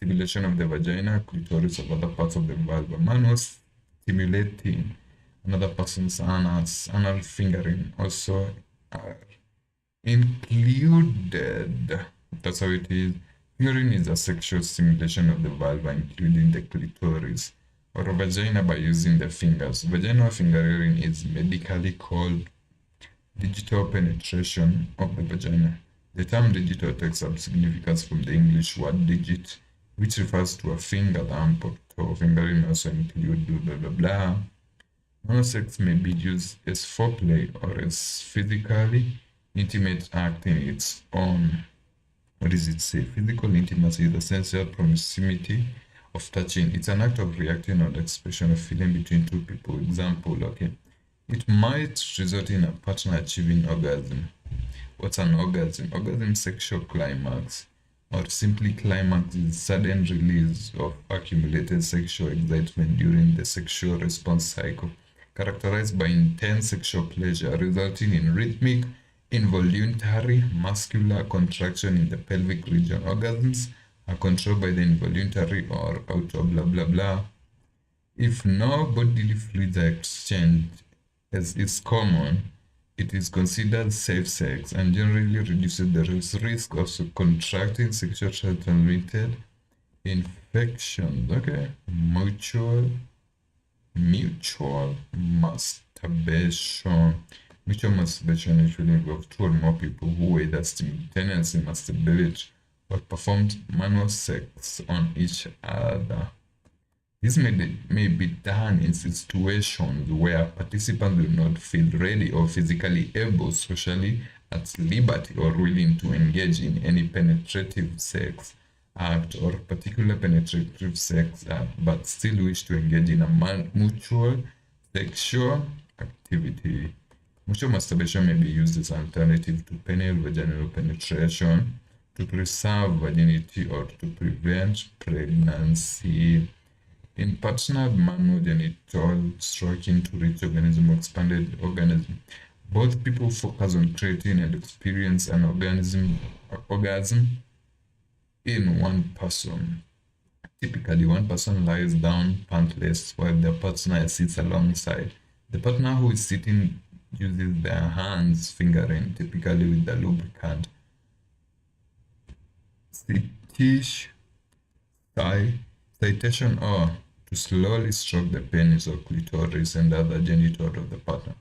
stimulation of the vagina, clitoris, or other parts of the vulva. Manual stimulating another person's anal fingering also are included. That's how it is. Fingering is a sexual stimulation of the vulva, including the clitoris or vagina by using the fingers. Vaginal fingering is medically called digital penetration of the vagina. The term digital takes up significance from the English word digit, which refers to a finger, thumb, or toe. Fingering also include blah blah blah. Oral sex may be used as foreplay or as physically intimate act in its own. What does it say? Physical intimacy is the sensual proximity of touching. It's an act of reacting or expression of feeling between two people. Example, okay. It might result in a partner achieving orgasm. What's an orgasm? Orgasm, sexual climax, or simply climax is sudden release of accumulated sexual excitement during the sexual response cycle, characterized by intense sexual pleasure resulting in rhythmic, involuntary muscular contraction in the pelvic region. Orgasms are controlled by the involuntary or auto blah blah blah. If no bodily fluids are exchanged, as is common, it is considered safe sex and generally reduces the risk of contracting sexually transmitted infections. Okay, mutual masturbation. Mutual masturbation usually involves two or more people who either simultaneously masturbate or perform manual sex on each other. This may be done in situations where participants do not feel ready or physically able, socially at liberty, or willing to engage in any penetrative sex act or particular penetrative sex act, but still wish to engage in a mutual sexual activity. Mutual masturbation may be used as an alternative to penile vaginal penetration to preserve virginity or to prevent pregnancy. In partnered manual genital stroking to reach organism or expanded organism, both people focus on creating and experience an orgasm in one person. Typically, one person lies down pantless while their partner sits alongside. The partner who is sitting uses their hands fingering, typically with the lubricant. Citation or to slowly stroke the penis or clitoris and other genital of the partner.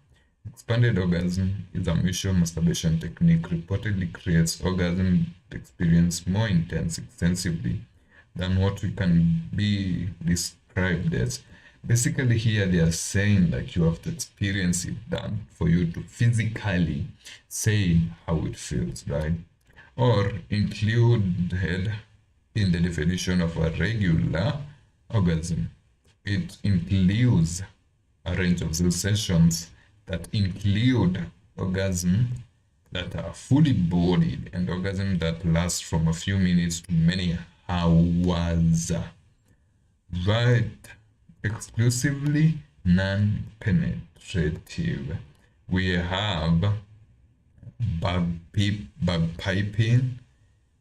Expanded orgasm is a mutual masturbation technique reportedly creates orgasm experience more intense extensively than what we can be described as. Basically here they are saying like you have to experience it done for you to physically say how it feels, right? Or included in the definition of a regular orgasm. It includes a range of sensations that include orgasm that are fully bodied and orgasm that last from a few minutes to many hours. Right? Exclusively non-penetrative. We have bagpiping,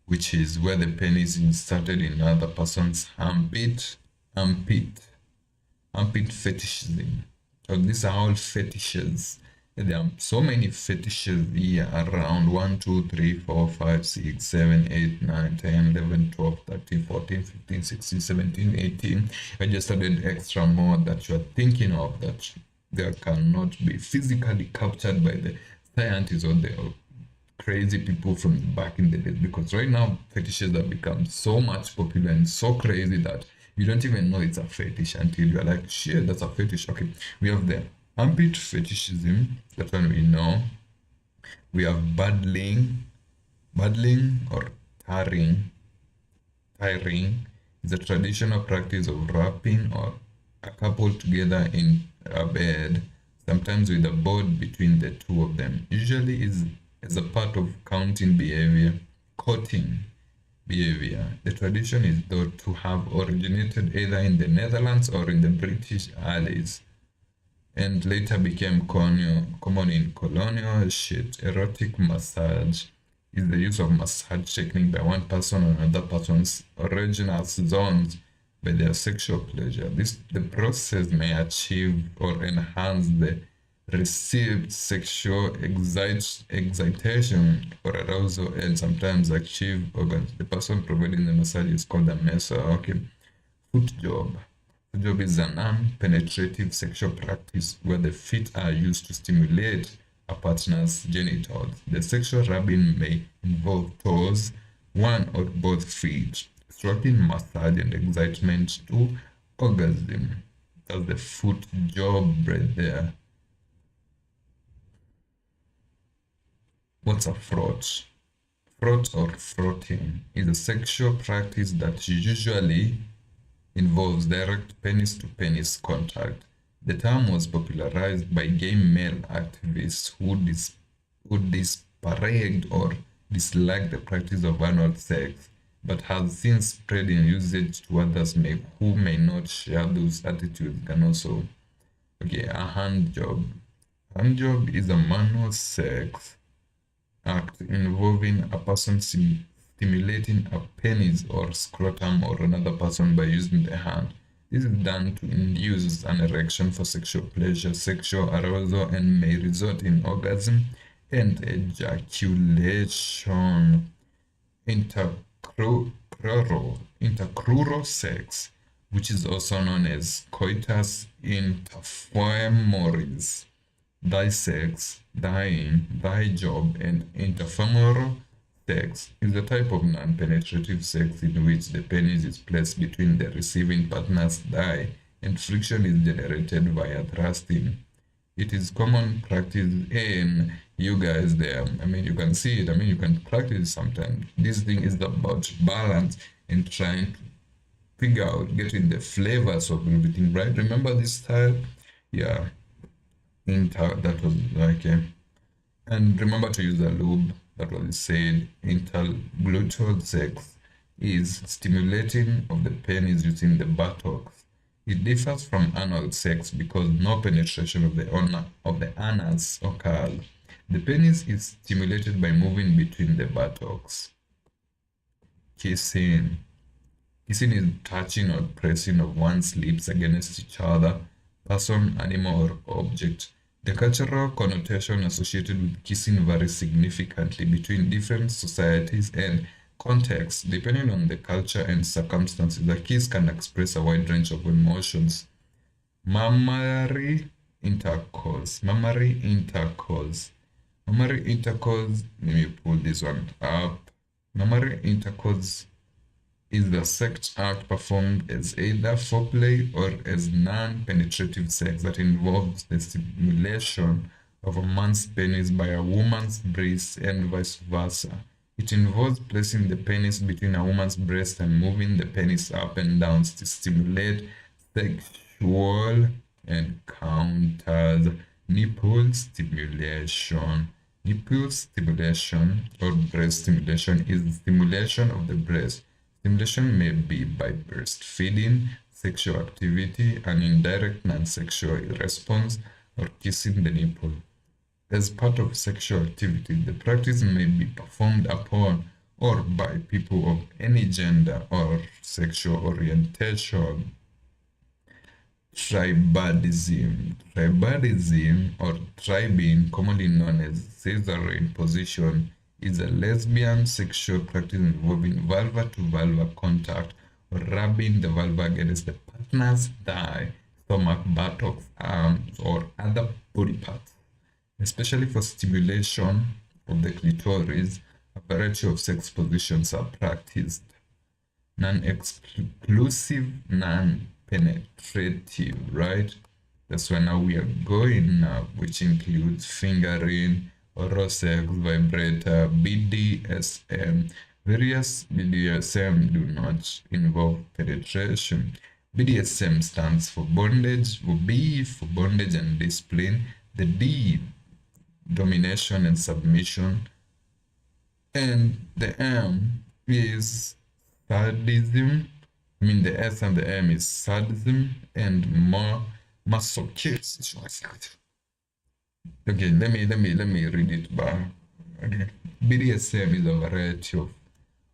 which is where the penis is inserted in another person's armpit fetishism. So these are all fetishes. There are so many fetishes here around 1, 2, 3, 4, 5, 6, 7, 8, 9, 10, 11, 12, 13, 14, 15, 16, 17, 18. I just added extra more that you are thinking of that they cannot be physically captured by the scientists or the crazy people from back in the day, because right now fetishes have become so much popular and so crazy that you don't even know it's a fetish until you're like, shit, that's a fetish. Okay, we have the armpit fetishism, that one we know. We have buddling or tiring is a traditional practice of wrapping or a couple together in a bed, sometimes with a board between the two of them. Usually is as a part of courting behavior. The tradition is thought to have originated either in the Netherlands or in the British Isles, and later became common in colonial shit, erotic massage, is the use of massage technique by one person on another person's erogenous zones by their sexual pleasure. The process may achieve or enhance the received sexual excitation or arousal and sometimes achieve organs. The person providing the massage is called a masseur. Okay. Foot job. Foot job is a non-penetrative sexual practice where the feet are used to stimulate a partner's genitals. The sexual rubbing may involve toes, one or both feet, stroking, massage, and excitement to orgasm. That's the foot job right there. What's a fraught? Fraught or frotting is a sexual practice that usually involves direct penis-to-penis contact. The term was popularized by gay male activists who disparaged or disliked the practice of anal sex, but has since spread in usage to others who may not share those attitudes. Can also, okay, a hand job. Hand job is a manual sex act involving a person stimulating a penis or scrotum or another person by using the hand. This is done to induce an erection for sexual pleasure, sexual arousal, and may result in orgasm and ejaculation. Intercrural sex, which is also known as coitus interfemoris, thy sex, dying, thy job, and interfemoral sex is a type of non-penetrative sex in which the penis is placed between the receiving partner's thigh and friction is generated via thrusting. It is common practice in you guys there. I mean, you can see it. I mean, you can practice sometimes. This thing is about balance and trying to figure out, getting the flavors of everything, right? Remember this style? Yeah. That was okay. And remember to use a lube. That was said. Intergluteal sex is stimulating of the penis using the buttocks. It differs from anal sex because no penetration of the anus occurs. The penis is stimulated by moving between the buttocks. Kissing. Kissing is touching or pressing of one's lips against each other, person, animal, or object. The cultural connotation associated with kissing varies significantly between different societies and contexts. Depending on the culture and circumstances, a kiss can express a wide range of emotions. Mammary intercourse. Mammary intercourse. Mammary intercourse, let me pull this one up. Mammary intercourse is the sex act performed as either foreplay or as non-penetrative sex that involves the stimulation of a man's penis by a woman's breast and vice versa. It involves placing the penis between a woman's breast and moving the penis up and down to stimulate sexual encounters. Nipple stimulation. Nipple stimulation or breast stimulation is the stimulation of the breast. Stimulation may be by breastfeeding, sexual activity, an indirect non-sexual response, or kissing the nipple. As part of sexual activity, the practice may be performed upon or by people of any gender or sexual orientation. Tribadism. Tribadism or tribing, commonly known as Caesarean position, is a lesbian sexual practice involving vulva-to-vulva contact or rubbing the vulva against the partner's thigh, stomach, buttocks, arms, or other body parts. Especially for stimulation of the clitoris, a variety of sex positions are practiced. Non-exclusive, non-penetrative, right? That's why now we are going now, which includes fingering, oral sex, vibrator, BDSM. Various BDSM do not involve penetration. BDSM stands for bondage, for B for bondage and discipline, the D domination and submission, and the M is sadism. I mean the S and the M is sadism and masochism. Okay, let me read it back. Okay. BDSM is a variety of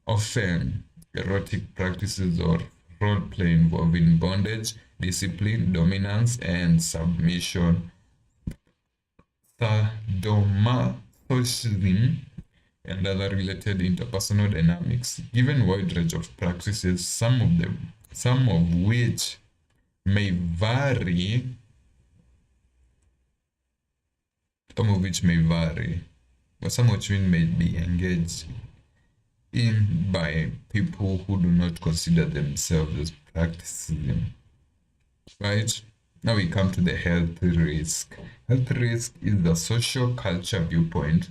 often erotic practices or role play involving bondage, discipline, dominance, and submission. Sadomasochism and other related interpersonal dynamics. Given a wide range of practices, some of which may vary, but some of which may be engaged in by people who do not consider themselves as practicing. Right? Now we come to the health risk. Health risk is the social culture viewpoint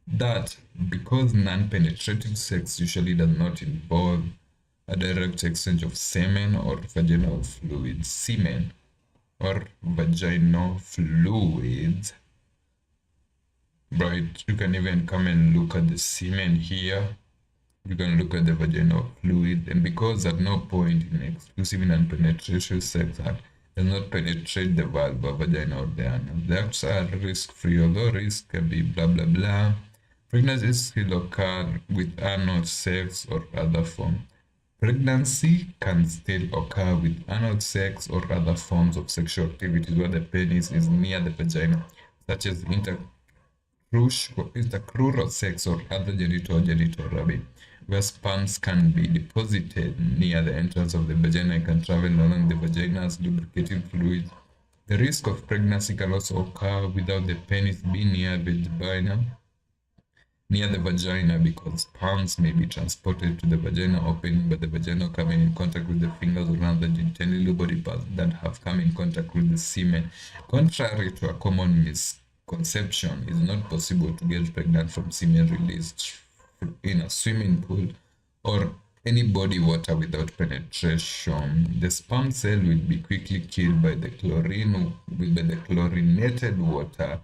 that because non-penetrative sex usually does not involve a direct exchange of semen or vaginal fluids, right? You can even come and look at the semen here. You can look at the vaginal fluid, and because at no point in exclusive non-penetration sex does not penetrate the vulva, vagina, or the anus, that's risk-free, although risk can be blah blah blah. Pregnancy still occur with anal sex or other form. Pregnancy can still occur with anal sex or other forms of sexual activities where the penis is near the vagina, such as intercrural sex or other genital rubbing, where sperms can be deposited near the entrance of the vagina and can travel along the vagina's lubricating fluid. The risk of pregnancy can also occur without the penis being near the vagina because sperms may be transported to the vagina opening by the vagina coming in contact with the fingers or other genital body parts that have come in contact with the semen. Contrary to a common misconception, it is not possible to get pregnant from semen released in a swimming pool or any body water without penetration. The sperm cell will be quickly killed by the chlorinated water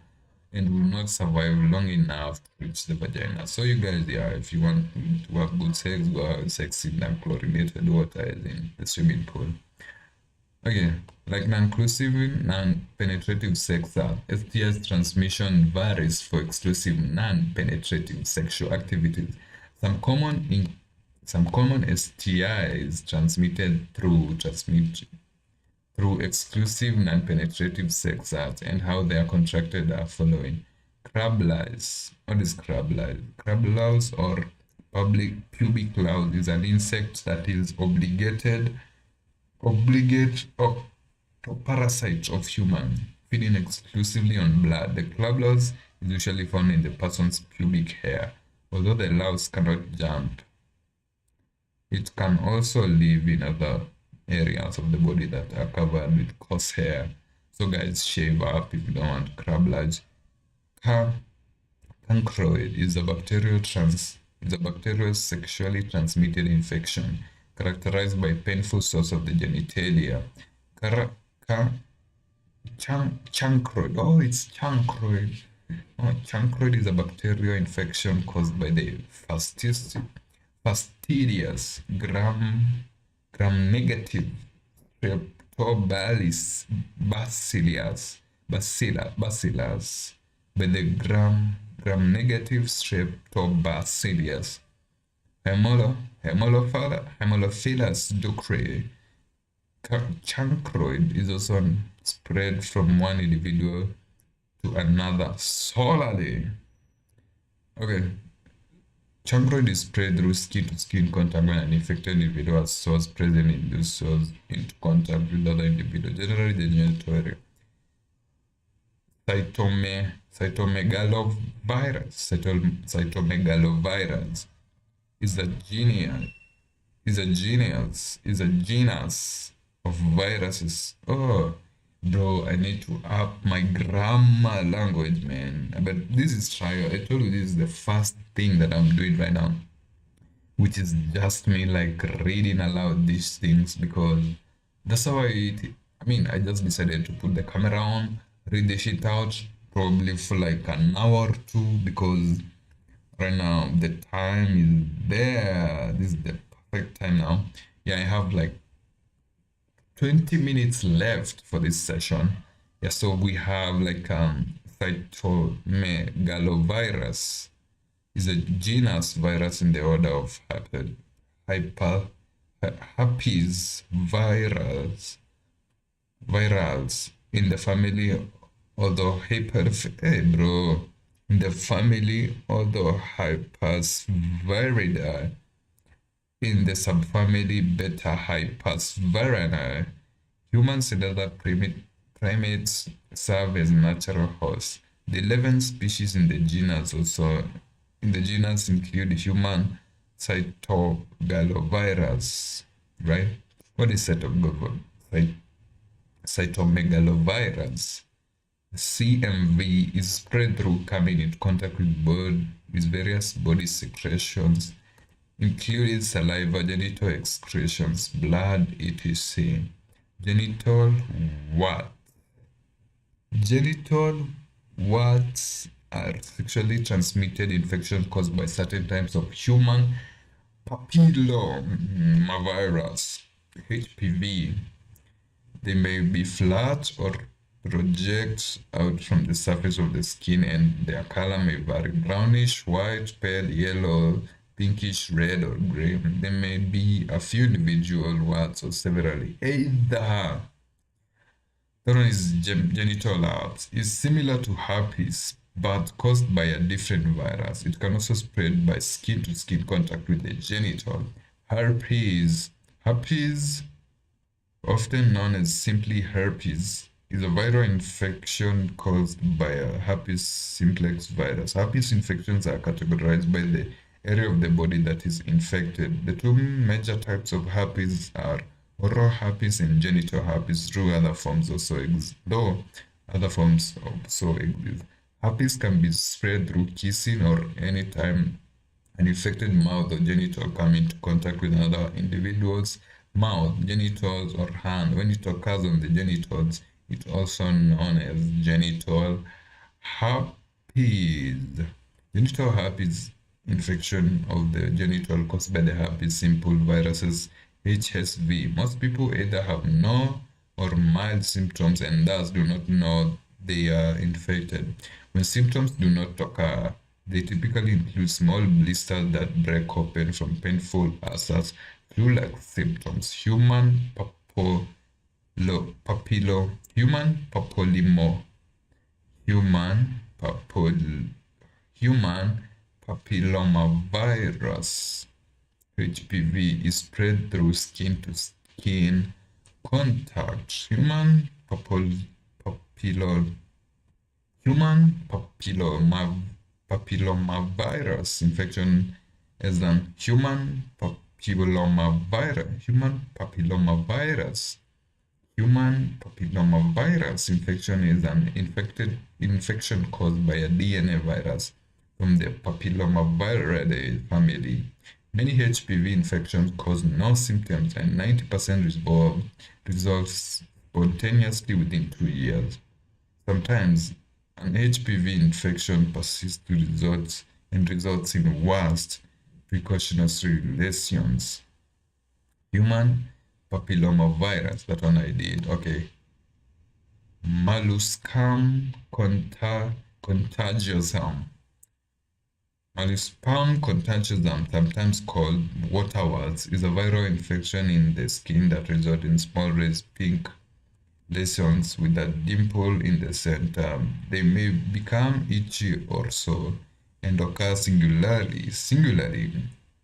and will not survive long enough to reach the vagina. So you guys, yeah, if you want to have good sex, go have sex in chlorinated water as in the swimming pool. Okay, like non-inclusive, non-penetrative sex, STIs transmission varies for exclusive non-penetrative sexual activities. Some common STIs transmitted through exclusive non-penetrative sex acts and how they are contracted are following. Crab lice. What is crab lice? Crab lice or pubic louse is an insect that is obligate or parasite of human, feeding exclusively on blood. The crab louse is usually found in the person's pubic hair. Although the louse cannot jump, it can also live in other areas of the body that are covered with coarse hair. So guys, shave up if you don't want crab lice. Cancroid is a bacterial sexually transmitted infection characterized by painful sores of the genitalia. Chancroid. Oh, it's chancroid. Oh, chancroid is a bacterial infection caused by the fastidious gram-negative streptobacillus by the gram-negative streptobacillus Haemophilus ducreyi. Chancroid is also spread from one individual to another solely. Okay. Chancroid is spread through skin-to-skin contact when an infected individual has sores present in those sores into contact with other individuals, generally the genital area. Cytomegalovirus is a genus of viruses. Oh, bro, I need to up my grammar language, man. But this is trial. I told you this is the first thing that I'm doing right now, which is just me like reading aloud these things because that's how I just decided to put the camera on, read the shit out, probably for like an hour or two because right now the time is there. This is the perfect time now. Yeah, I have like 20 minutes left for this session. Yeah, so we have like cytomegalovirus is a genus virus in the order of herpes virals in the family, although in the family, although Hypersviridae in the subfamily Beta Hypersvirinae. Humans and other primates serve as natural hosts. The 11 species in the genus include human cytomegalovirus, right? What is cytomegalovirus? CMV is spread through coming into contact with various body secretions, including saliva, genital excretions, blood, etc. Genital warts. Genital warts are sexually transmitted infections caused by certain types of human papillomavirus, HPV. They may be flat or project out from the surface of the skin, and their color may vary: brownish, white, pale yellow, pinkish, red, or gray. There may be a few individual warts or severally. Either that one is genital warts. Is similar to herpes, but caused by a different virus. It can also spread by skin-to-skin contact with the genital. Herpes, often known as simply herpes, is a viral infection caused by a herpes simplex virus. Herpes infections are categorized by the area of the body that is infected. The two major types of herpes are oral herpes and genital herpes, though other forms also exist. Herpes can be spread through kissing or any time an infected mouth or genital come into contact with another individual's mouth, genitals, or hand. When it occurs on the genitals, it's also known as genital herpes. Genital herpes infection of the genital caused by the herpes simple viruses HSV. Most people either have no or mild symptoms and thus do not know they are infected. When symptoms do not occur, they typically include small blisters that break open from painful ulcers, flu-like symptoms, human papillomavirus HPV is spread through skin-to-skin contact. Human papillomavirus infection is an human papillomavirus infection is an infection caused by a DNA virus from the papillomaviridae family. Many HPV infections cause no symptoms and 90% resolve spontaneously within 2 years. Sometimes an HPV infection persists to results in worse precautionary lesions. Human papillomavirus, that one I did. Okay. Molluscum contagiosum. Molluscum contagiosum, sometimes called waterworts, is a viral infection in the skin that results in small raised pink lesions with a dimple in the center. They may become itchy or sore and occur singularly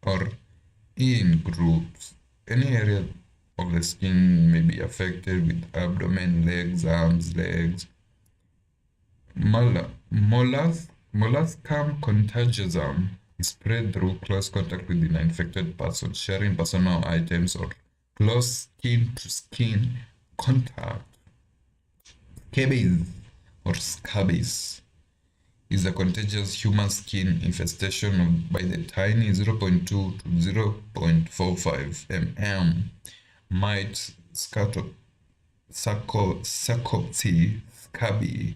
or in groups. Any area of the skin may be affected with abdomen, legs, arms, legs. Molluscum contagiosum is spread through close contact with an infected person, sharing personal items, or close skin-to-skin contact. Scabies is a contagious human skin infestation by the tiny 0.2 to 0.45 mm mite Sarcoptes scabi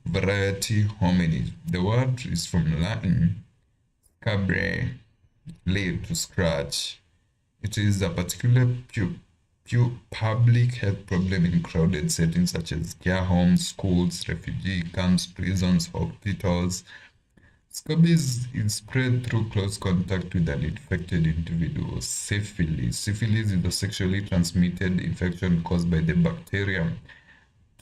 variety hominid. The word is from Latin scabre, laid to scratch. It is a particular public health problem in crowded settings such as care homes, schools, refugee camps, prisons, hospitals, Scabies is spread through close contact with an infected individual. Syphilis. Syphilis is a sexually transmitted infection caused by the bacterium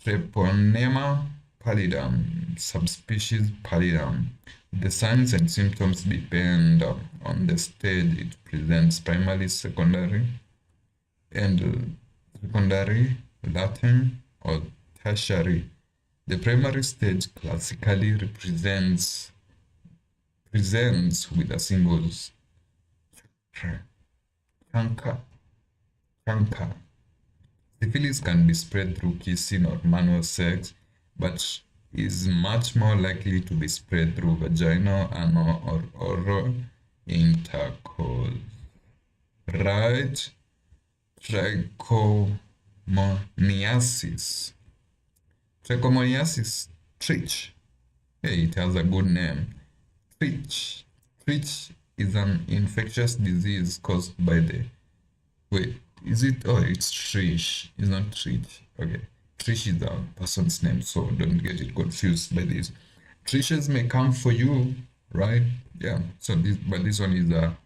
Treponema pallidum, subspecies pallidum. The signs and symptoms depend on the stage it presents, primarily, secondary, Latin, or tertiary. The primary stage classically presents with a single canker. Syphilis can be spread through kissing or manual sex, but is much more likely to be spread through vaginal, anal, or oral intercourse. Right? Trichomoniasis. Trichomoniasis, trich. Hey, it has a good name. Trich. Trich is an infectious disease caused by the... Wait, is it? Oh, it's Trish. It's not Trich. Okay. Trish is a person's name, so don't get it confused by this. Trishes may come for you, right? Yeah. So this one is a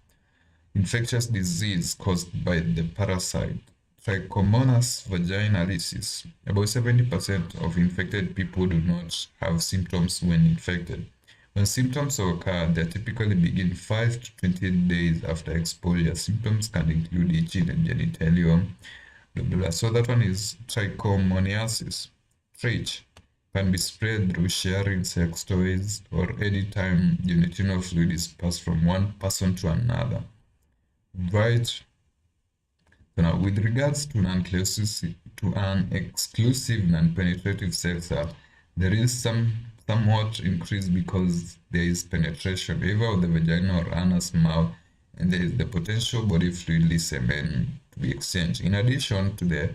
infectious disease caused by the parasite Trichomonas vaginalis. About 70% of infected people do not have symptoms when infected. When symptoms occur, they typically begin 5 to 20 days after exposure. Symptoms can include itching and genitalium. Blah, blah, blah. So that one is trichomoniasis. Trich can be spread through sharing sex toys or anytime genital fluid is passed from one person to another. Right? So now, with regards to an exclusive non-penetrative sex act, there is somewhat increase because there is penetration either of the vagina or anus, mouth, and there is the potential body fluid semen to be exchanged. In addition to the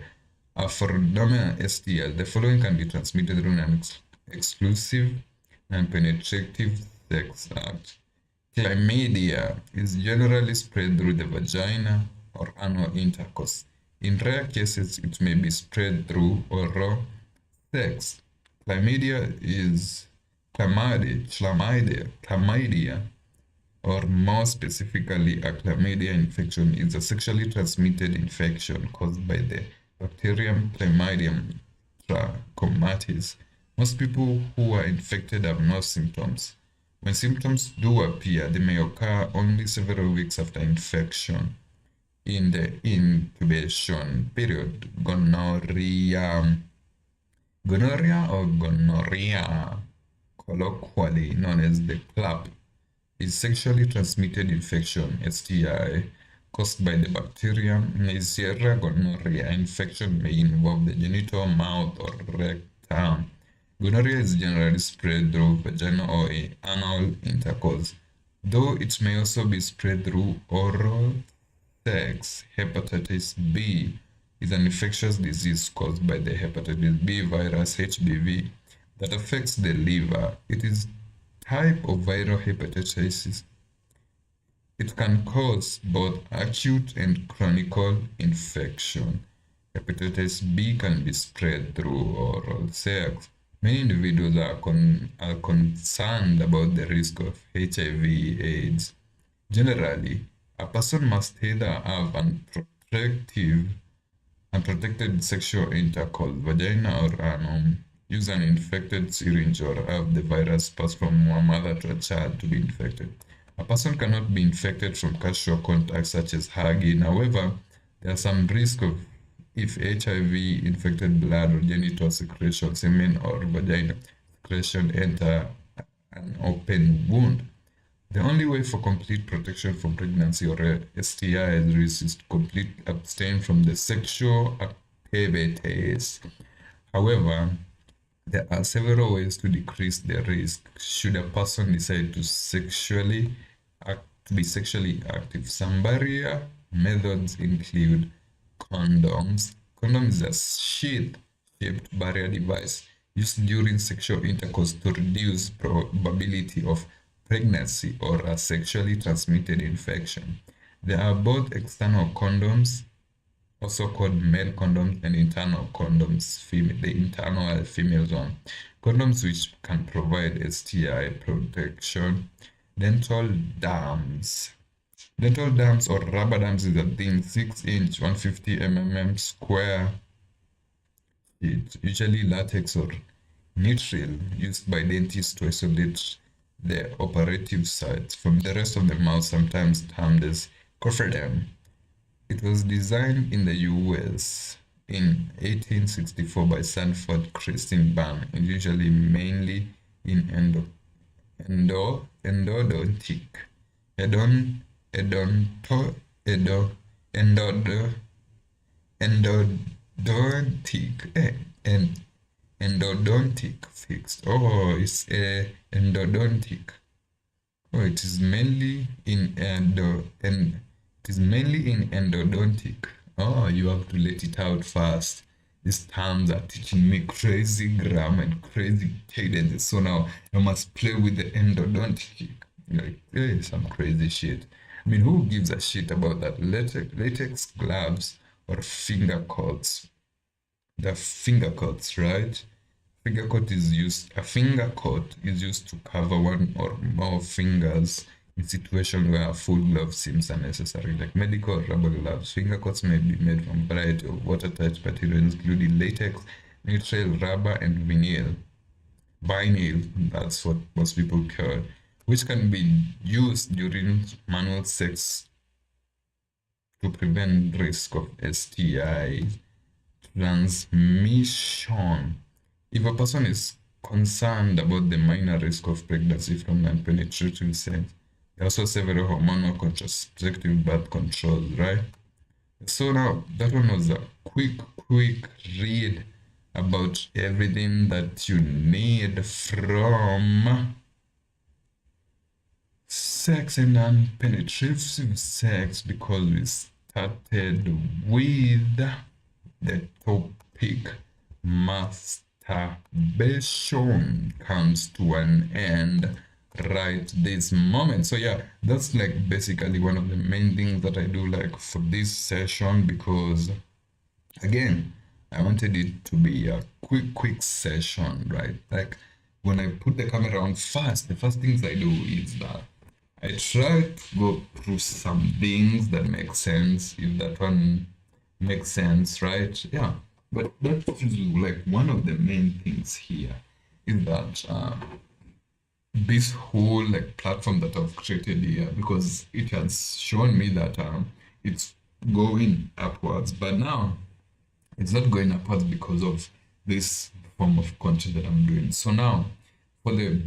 abdominal STL, the following can be transmitted through an exclusive non-penetrative sex act. Chlamydia is generally spread through the vagina or anal intercourse. In rare cases, it may be spread through oral sex. Chlamydia is chlamydia, or more specifically, a chlamydia infection is a sexually transmitted infection caused by the bacterium Chlamydium trachomatis. Most people who are infected have no symptoms. When symptoms do appear, they may occur only several weeks after infection. In the incubation period, gonorrhea, colloquially known as the clap, is sexually transmitted infection, STI, caused by the bacterium Neisseria gonorrhea. Infection may involve the genital, mouth, or rectum. Gonorrhea is generally spread through vaginal or anal intercourse, though it may also be spread through oral sex. Hepatitis B is an infectious disease caused by the hepatitis B virus HBV that affects the liver. It is type of viral hepatitis. It can cause both acute and chronic infection. Hepatitis B can be spread through oral sex. Many individuals are concerned about the risk of HIV/AIDS. Generally, a person must either have unprotected sexual intercourse, vagina or anal, use an infected syringe, or have the virus pass from one mother to a child to be infected. A person cannot be infected from casual contact such as hugging. However, there are some risk of if HIV-infected blood or genital secretion, semen or vagina secretion enter an open wound. The only way for complete protection from pregnancy or STIs is to completely abstain from the sexual activities. However, there are several ways to decrease the risk should a person decide to be sexually active. Some barrier methods include condoms. Condom is a sheath-shaped barrier device used during sexual intercourse to reduce probability of pregnancy or a sexually transmitted infection. There are both external condoms also called male condoms, and internal condoms, the internal female one. Condoms which can provide STI protection. Dental dams. Dental dams or rubber dams is a thin 6-inch 150 mm square sheet, usually latex or nitrile, used by dentists to isolate the operative sites from the rest of the mouth, sometimes termed as cofferdam. It was designed in the US in 1864 by Sanford Christine Ban, and usually mainly in endodontic, edon, edonto, edo, endodo, endodontic, and endodontic fixed. Oh, it's a endodontic. Oh, it is mainly in endodontic. Oh, you have to let it out fast. These terms are teaching me crazy grammar and crazy cadences. So now I must play with the endodontic. Like, hey, some crazy shit. I mean, who gives a shit about that? Latex gloves or finger coats? The finger coats, right? A finger coat is used to cover one or more fingers in situations where a full glove seems unnecessary, like medical or rubber gloves. Finger coats may be made from a variety of watertight materials, including latex, nitrile, rubber, and vinyl, that's what most people call, which can be used during manual sex to prevent risk of STI transmission. If a person is concerned about the minor risk of pregnancy from non-penetrative sex, there are also several hormonal contraceptive birth controls, right? So now that one was a quick read about everything that you need from sex and non-penetrative sex, because we started with the topic masturbation comes to an end right this moment. So yeah, that's like basically one of the main things that I do like for this session, because again, I wanted it to be a quick session, right? Like when I put the camera on first, the first things I do is that I try to go through some things that make sense, if that one makes sense, right? Yeah, but that is like one of the main things here is that this whole like platform that I've created here, because it has shown me that it's going upwards, but now it's not going upwards because of this form of content that I'm doing. So now for the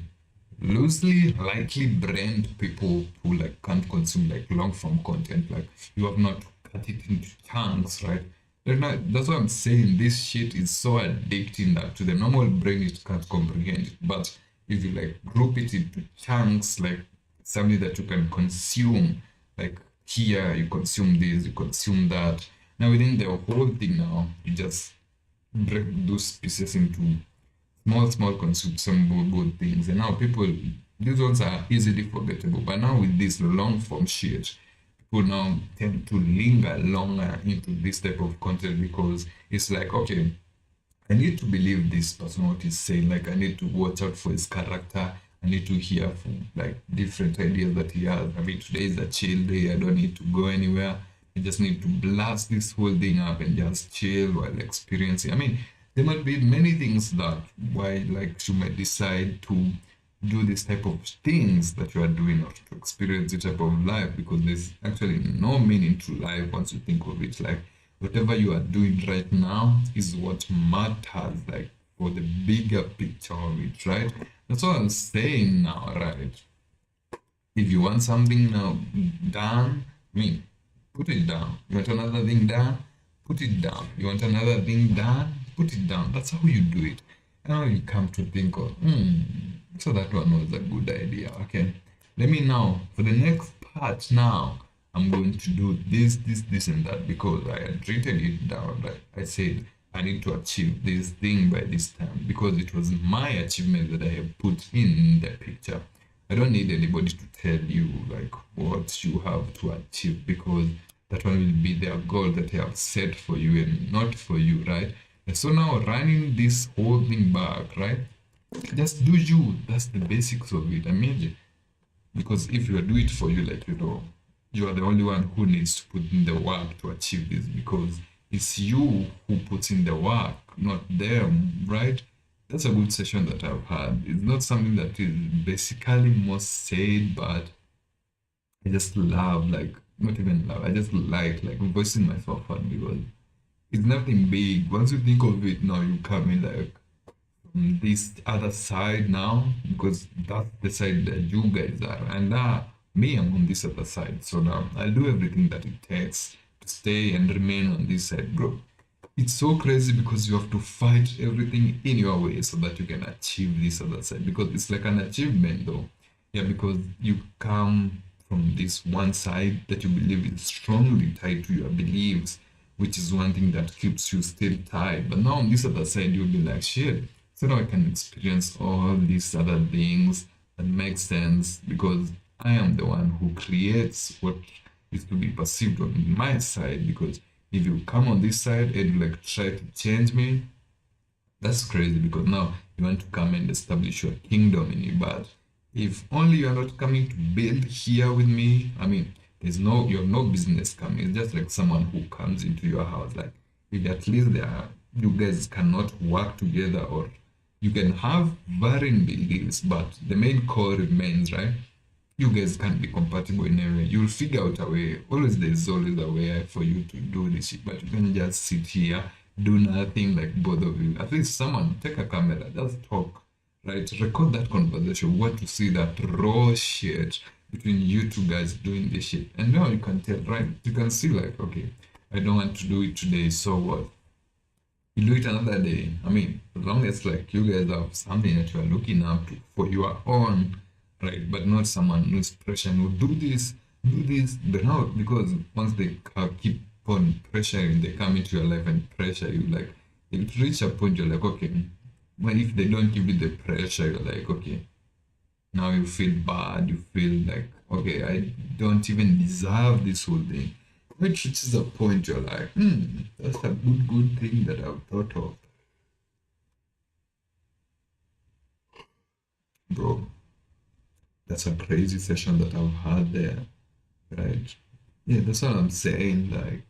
loosely lightly brained people who like can't consume like long form content, like you have not cut it into chunks, right? That's what I'm saying. This shit is so addicting that to the normal brain it can't comprehend it. But if you like group it into chunks, like something that you can consume, like here you consume this, you consume that. Now within the whole thing now, you just break those pieces into small consumable things. And now people, these ones are easily forgettable. But now with this long form shit, people now tend to linger longer into this type of content, because it's like, okay, I need to believe this person what he's saying. Like I need to watch out for his character. I need to hear from like different ideas that he has. I mean, today is a chill day. I don't need to go anywhere. I just need to blast this whole thing up and just chill while experiencing. I mean, there might be many things that why like you might decide to do this type of things that you are doing, or to experience this type of life, because there's actually no meaning to life once you think of it. Like whatever you are doing right now is what matters, like for the bigger picture of it, right? That's what I'm saying now, right? If you want something now done, I mean, put it down. You want another thing done, put it down. You want another thing done, put it down. That's how you do it. And now you come to think of, so that one was a good idea. Okay, let me now, for the next part now, I'm going to do this, and that, because I had written it down. Like I said, I need to achieve this thing by this time, because it was my achievement that I have put in the picture. I don't need anybody to tell you like what you have to achieve, because that one will be their goal that they have set for you and not for you, right? And so now running this whole thing back, right? Just do you. That's the basics of it. I mean, because if you do it for you, like, you are the only one who needs to put in the work to achieve this, because it's you who puts in the work, not them, right? That's a good session that I've had. It's not something that is basically most said, but I just love, like, not even love, I just like voicing myself out, because it's nothing big. Once you think of it now, you come in like this other side now, because that's the side that you guys are, and me, I'm on this other side. So now I'll do everything that it takes to stay and remain on this side, bro. It's so crazy because you have to fight everything in your way so that you can achieve this other side, because it's like an achievement though. Yeah, because you come from this one side that you believe is strongly tied to your beliefs, which is one thing that keeps you still tied. But now on this other side, you'll be like, shit, so now I can experience all these other things that make sense, because I am the one who creates what is to be perceived on my side. Because if you come on this side and you like try to change me, that's crazy, because now you want to come and establish your kingdom in you. But if only you are not coming to build here with me, I mean, you have no business coming. It's just like someone who comes into your house. Like, if at least you guys cannot work together, or you can have varying beliefs, but the main core remains, right? You guys can't be compatible in any way. You'll figure out a way. There's always a way for you to do this shit, but you can just sit here, do nothing, like both of you. At least someone take a camera, just talk, right? Record that conversation. We want to see that raw shit between you two guys doing this shit. And now you can tell, right? You can see, like, okay, I don't want to do it today, so what? You do it another day. I mean, as long as like you guys have something that you are looking up to for your own, right? But not someone who's pressuring you, do this. But now, because once they keep on pressuring, they come into your life and pressure you, like, it reach a point you're like, okay, well, if they don't give you the pressure, you're like, okay, now you feel bad, you feel like, okay, I don't even deserve this whole thing. Which reaches a point you're like, that's a good thing that I've thought of. Bro, that's a crazy session that I've had there, right? Yeah, that's what I'm saying, like,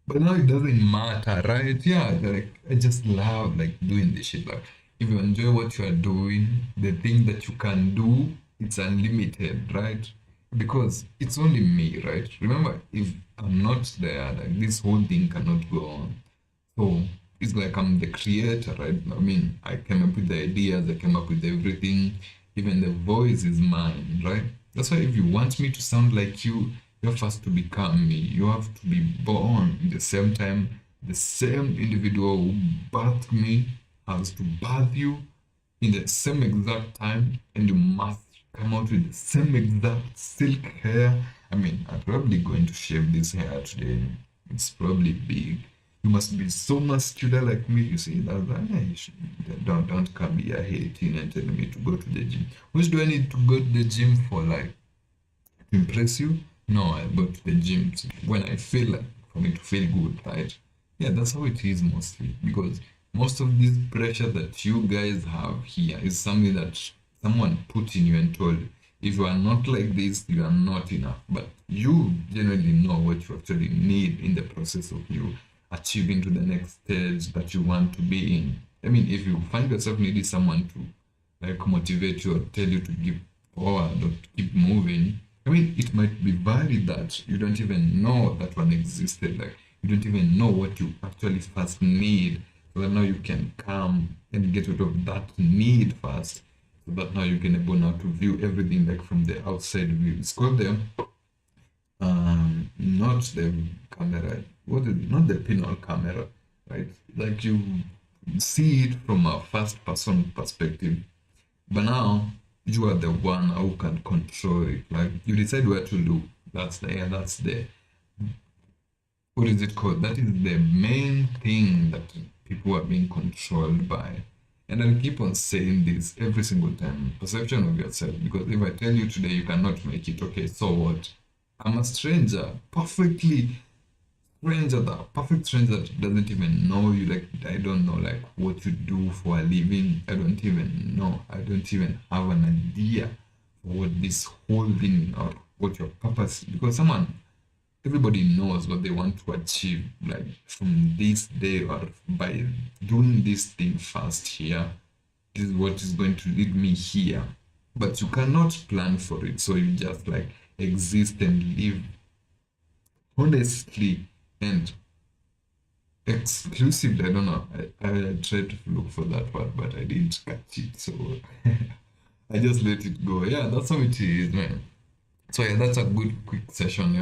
but now it doesn't matter, right? Yeah, like, I just love, like, doing this shit. Like, if you enjoy what you are doing, the thing that you can do, it's unlimited, right? Because it's only me, right? Remember, if I'm not there, like, this whole thing cannot go on. So it's like I'm the creator, right? I mean, I came up with the ideas, I came up with everything, even the voice is mine, right? That's why if you want me to sound like you have first to become me. You have to be born in the same time. The same individual who birthed me has to birth you in the same exact time, and you must come out with the same exact silk hair. I mean, I'm probably going to shave this hair today. It's probably big. You must be so muscular like me. You see, that's like, hey, don't come here hating and telling me to go to the gym. Which do I need to go to the gym for? Like, to impress you? No, I go to the gym when I feel like, for me to feel good, right? Yeah, that's how it is mostly, because most of this pressure that you guys have here is something that someone put in you and told you, if you are not like this, you are not enough. But you generally know what you actually need in the process of you achieving to the next stage that you want to be in. I mean, if you find yourself needing someone to like motivate you or tell you to give forward or to keep moving, I mean, it might be valid that you don't even know that one existed. Like, you don't even know what you actually first need. So that now you can come and get rid of that need first. So that now you can able now to view everything like from the outside view. It's called the not the camera. What is it? Not the pinhole camera, right? Like, you see it from a first person perspective. But now you are the one who can control it. Like, you decide where to look. That's the what is it called? That is the main thing that people are being controlled by. And I'll keep on saying this every single time. Perception of yourself. Because if I tell you today you cannot make it, okay, so what? I'm a stranger. Perfectly. stranger, the perfect stranger that doesn't even know you. Like, I don't know like what you do for a living. I don't even know. I don't even have an idea for what this whole thing or what your purpose is. Because everybody knows what they want to achieve, like from this day or by doing this thing first here. This is what is going to lead me here. But you cannot plan for it, so you just like exist and live honestly and exclusively. I don't know. I tried to look for that word, but I didn't catch it, so I just let it go. Yeah, that's how it is, man. So yeah, that's a good quick session.